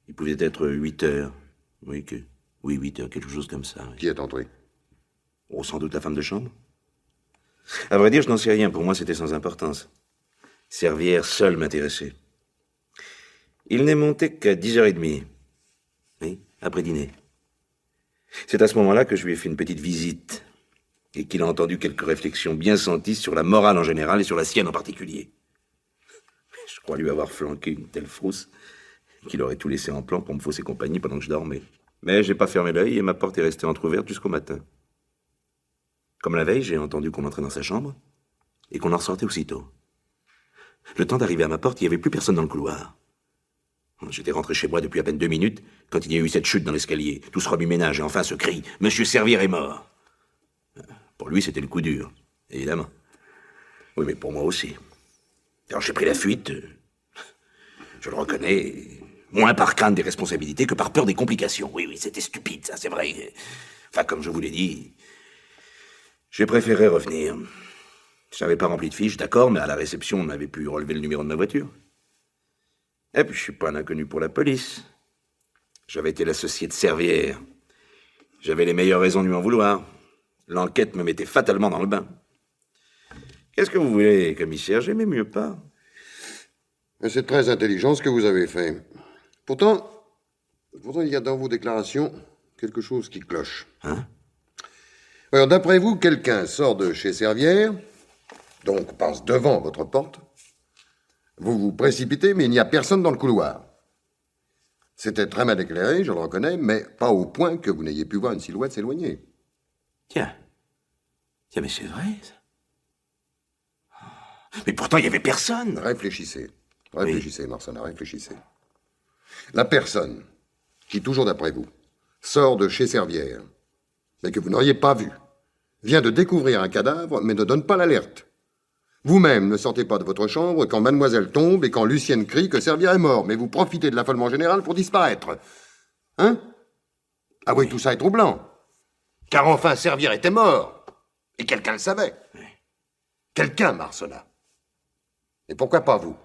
Il pouvait être 8 heures. Oui, 8 heures, quelque chose comme ça. Oui. Qui est entré? Oh, sans doute la femme de chambre. À vrai dire, je n'en sais rien. Pour moi, c'était sans importance. Servière seul m'intéressait. Il n'est monté qu'à 10h30. Oui, après dîner. C'est à ce moment-là que je lui ai fait une petite visite et qu'il a entendu quelques réflexions bien senties sur la morale en général et sur la sienne en particulier. Je crois lui avoir flanqué une telle frousse qu'il aurait tout laissé en plan pour me fausser compagnie pendant que je dormais. Mais j'ai pas fermé l'œil et ma porte est restée entrouverte jusqu'au matin. Comme la veille, j'ai entendu qu'on entrait dans sa chambre et qu'on en ressortait aussitôt. Le temps d'arriver à ma porte, il n'y avait plus personne dans le couloir. J'étais rentré chez moi depuis à peine 2 minutes quand il y a eu cette chute dans l'escalier, tout ce remue-ménage et enfin ce cri « Monsieur Servière est mort !» Pour lui, c'était le coup dur, évidemment. Oui, mais pour moi aussi. Alors j'ai pris la fuite, je le reconnais, moins par crainte des responsabilités que par peur des complications. Oui, c'était stupide, ça, c'est vrai. Enfin, comme je vous l'ai dit, j'ai préféré revenir. Je n'avais pas rempli de fiche, d'accord, mais à la réception, on n'avait pu relever le numéro de ma voiture. Et puis, je suis pas un inconnu pour la police. J'avais été l'associé de Servière. J'avais les meilleures raisons de lui en vouloir. L'enquête me mettait fatalement dans le bain. Qu'est-ce que vous voulez, commissaire? J'aimais mieux pas. Mais c'est très intelligent ce que vous avez fait. Pourtant, il y a dans vos déclarations quelque chose qui cloche. Hein? Alors, d'après vous, quelqu'un sort de chez Servière, donc passe devant votre porte. Vous vous précipitez, mais il n'y a personne dans le couloir. C'était très mal éclairé, je le reconnais, mais pas au point que vous n'ayez pu voir une silhouette s'éloigner. Tiens, mais c'est vrai, ça. Mais pourtant, il n'y avait personne. Réfléchissez, Marcella, réfléchissez. La personne qui, toujours d'après vous, sort de chez Servière, mais que vous n'auriez pas vu, vient de découvrir un cadavre, mais ne donne pas l'alerte. Vous-même ne sortez pas de votre chambre quand mademoiselle tombe et quand Lucienne crie que Servière est mort, mais vous profitez de l'affolement général pour disparaître. Hein? Ah oui, tout ça est troublant. Car enfin, Servière était mort. Et quelqu'un le savait. Quelqu'un, Marcella. Et pourquoi pas vous?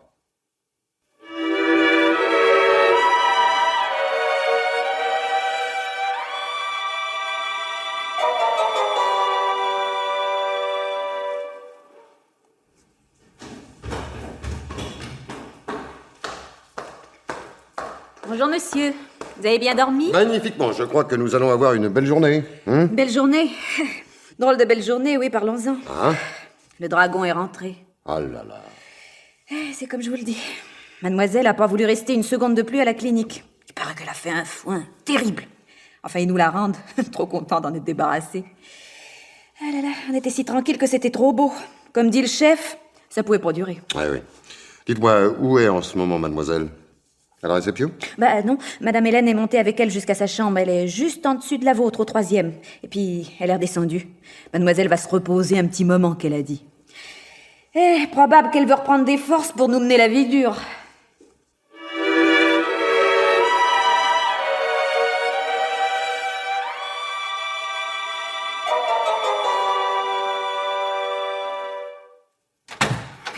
Bonjour, monsieur. Vous avez bien dormi? Magnifiquement, je crois que nous allons avoir une belle journée. Hein? Belle journée. Drôle de belle journée, oui, parlons-en. Ah? Le dragon est rentré. Ah là là. C'est comme je vous le dis. Mademoiselle a pas voulu rester une seconde de plus à la clinique. Il paraît qu'elle a fait un foin terrible. Enfin, ils nous la rendent. Trop contents d'en être débarrassés. Ah là là, on était si tranquilles que c'était trop beau. Comme dit le chef, ça pouvait pas durer. Ah oui. Dites-moi, où est en ce moment mademoiselle? À la réception? Bah non, Madame Hélène est montée avec elle jusqu'à sa chambre. Elle est juste en dessus de la vôtre, au 3e. Et puis, elle est redescendue. Mademoiselle va se reposer un petit moment, qu'elle a dit. Probable qu'elle veut reprendre des forces pour nous mener la vie dure.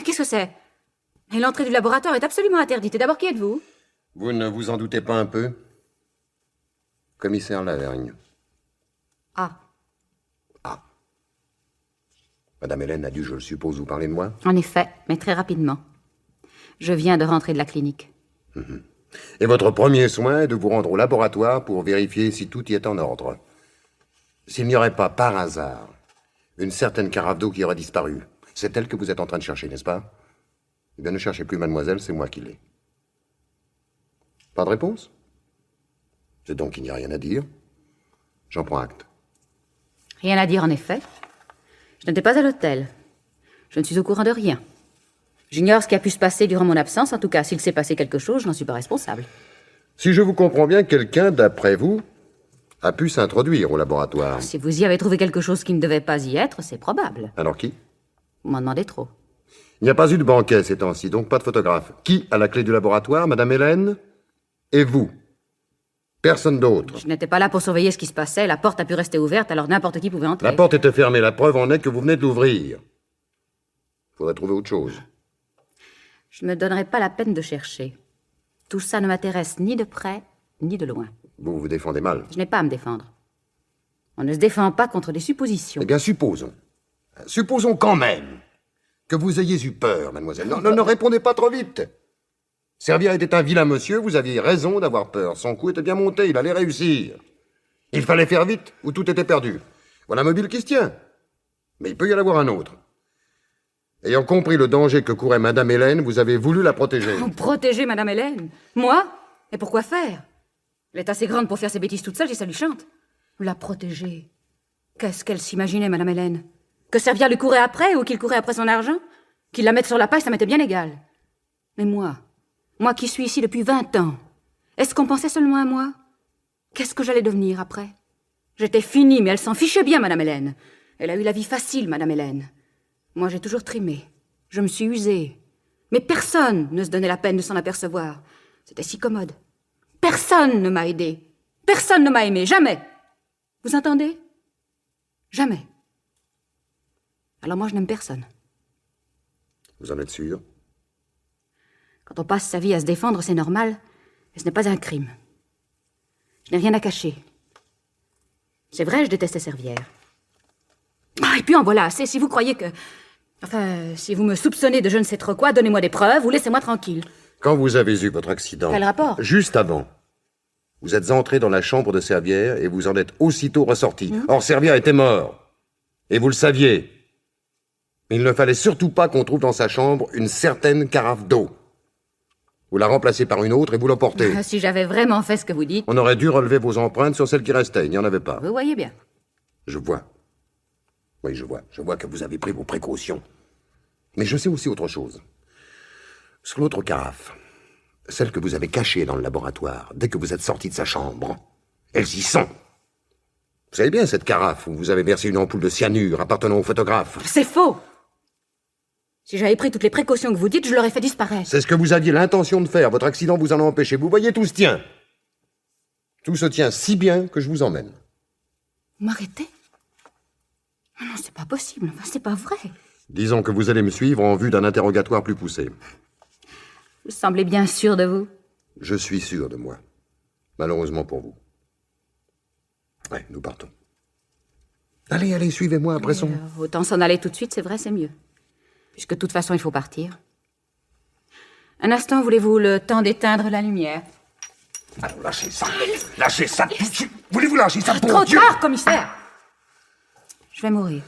Qu'est-ce que c'est? Et l'entrée du laboratoire est absolument interdite. Et d'abord, qui êtes-vous? Vous ne vous en doutez pas un peu? Commissaire Lavergne. Ah. Ah. Madame Hélène a dû, je le suppose, vous parler de moi? En effet, mais très rapidement. Je viens de rentrer de la clinique. Et votre premier soin est de vous rendre au laboratoire pour vérifier si tout y est en ordre. S'il n'y aurait pas, par hasard, une certaine carafe d'eau qui aurait disparu, c'est elle que vous êtes en train de chercher, n'est-ce pas? Eh bien, ne cherchez plus mademoiselle, c'est moi qui l'ai. Pas de réponse? C'est donc qu'il n'y a rien à dire. J'en prends acte. Rien à dire, en effet. Je n'étais pas à l'hôtel. Je ne suis au courant de rien. J'ignore ce qui a pu se passer durant mon absence. En tout cas, s'il s'est passé quelque chose, je n'en suis pas responsable. Si je vous comprends bien, quelqu'un, d'après vous, a pu s'introduire au laboratoire. Si vous y avez trouvé quelque chose qui ne devait pas y être, c'est probable. Alors qui? Vous m'en demandez trop. Il n'y a pas eu de banquet ces temps-ci, donc pas de photographe. Qui a la clé du laboratoire? Madame Hélène? Et vous? Personne d'autre. Je n'étais pas là pour surveiller ce qui se passait. La porte a pu rester ouverte, alors n'importe qui pouvait entrer. La porte était fermée. La preuve en est que vous venez de l'ouvrir. Faudrait trouver autre chose. Je ne me donnerai pas la peine de chercher. Tout ça ne m'intéresse ni de près, ni de loin. Vous vous défendez mal. Je n'ai pas à me défendre. On ne se défend pas contre des suppositions. Eh bien, supposons. Supposons quand même que vous ayez eu peur, mademoiselle. Non, ne répondez pas trop vite. Servière était un vilain monsieur, vous aviez raison d'avoir peur. Son coup était bien monté, il allait réussir. Il fallait faire vite, ou tout était perdu. Voilà un mobile qui se tient. Mais il peut y en avoir un autre. Ayant compris le danger que courait Madame Hélène, vous avez voulu la protéger. Oh, protéger Madame Hélène? Moi? Et pourquoi faire? Elle est assez grande pour faire ses bêtises toute seule, et ça lui chante. La protéger? Qu'est-ce qu'elle s'imaginait, Madame Hélène? Que Servière lui courait après, ou qu'il courait après son argent? Qu'il la mette sur la paille, ça m'était bien égal. Mais moi qui suis ici depuis 20 ans, est-ce qu'on pensait seulement à moi? Qu'est-ce que j'allais devenir après? J'étais finie, mais elle s'en fichait bien, Madame Hélène. Elle a eu la vie facile, Madame Hélène. Moi, j'ai toujours trimé. Je me suis usée. Mais personne ne se donnait la peine de s'en apercevoir. C'était si commode. Personne ne m'a aidée. Personne ne m'a aimée. Jamais. Vous entendez? Jamais. Alors moi, je n'aime personne. Vous en êtes sûr? Quand on passe sa vie à se défendre, c'est normal. Mais ce n'est pas un crime. Je n'ai rien à cacher. C'est vrai, je détestais Servière. Ah, et puis en voilà assez. Si vous croyez que... Enfin, si vous me soupçonnez de je ne sais trop quoi, donnez-moi des preuves ou laissez-moi tranquille. Quand vous avez eu votre accident... Quel rapport? Juste avant. Vous êtes entré dans la chambre de Servière et vous en êtes aussitôt ressorti. Or, Servière était mort. Et vous le saviez. Il ne fallait surtout pas qu'on trouve dans sa chambre une certaine carafe d'eau. Vous la remplacez par une autre et vous l'emportez. Si j'avais vraiment fait ce que vous dites... On aurait dû relever vos empreintes sur celle qui restait. Il n'y en avait pas. Vous voyez bien. Je vois. Oui, je vois. Je vois que vous avez pris vos précautions. Mais je sais aussi autre chose. Sur l'autre carafe, celle que vous avez cachée dans le laboratoire, dès que vous êtes sorti de sa chambre, elles y sont. Vous savez bien cette carafe où vous avez versé une ampoule de cyanure appartenant au photographe. C'est faux! Si j'avais pris toutes les précautions que vous dites, je l'aurais fait disparaître. C'est ce que vous aviez l'intention de faire. Votre accident vous en a empêché. Vous voyez, tout se tient. Tout se tient si bien que je vous emmène. Vous m'arrêtez? Non, c'est pas possible. Enfin, c'est pas vrai. Disons que vous allez me suivre en vue d'un interrogatoire plus poussé. Vous semblez bien sûr de vous. Je suis sûr de moi. Malheureusement pour vous. Ouais, nous partons. Allez, allez, suivez-moi, pressons. Autant s'en aller tout de suite, c'est vrai, c'est mieux. Puisque de toute façon, il faut partir. Un instant, voulez-vous le temps d'éteindre la lumière? Alors, lâchez ça. Lâchez ça tout de suite. Voulez-vous lâcher ça pour Trop Dieu? tard, commissaire! Je vais mourir.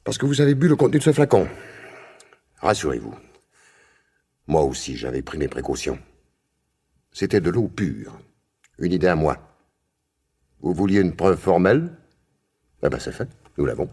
Parce que vous avez bu le contenu de ce flacon. Rassurez-vous. Moi aussi, j'avais pris mes précautions. C'était de l'eau pure. Une idée à moi. Vous vouliez une preuve formelle? Eh ben, c'est fait. Nous l'avons.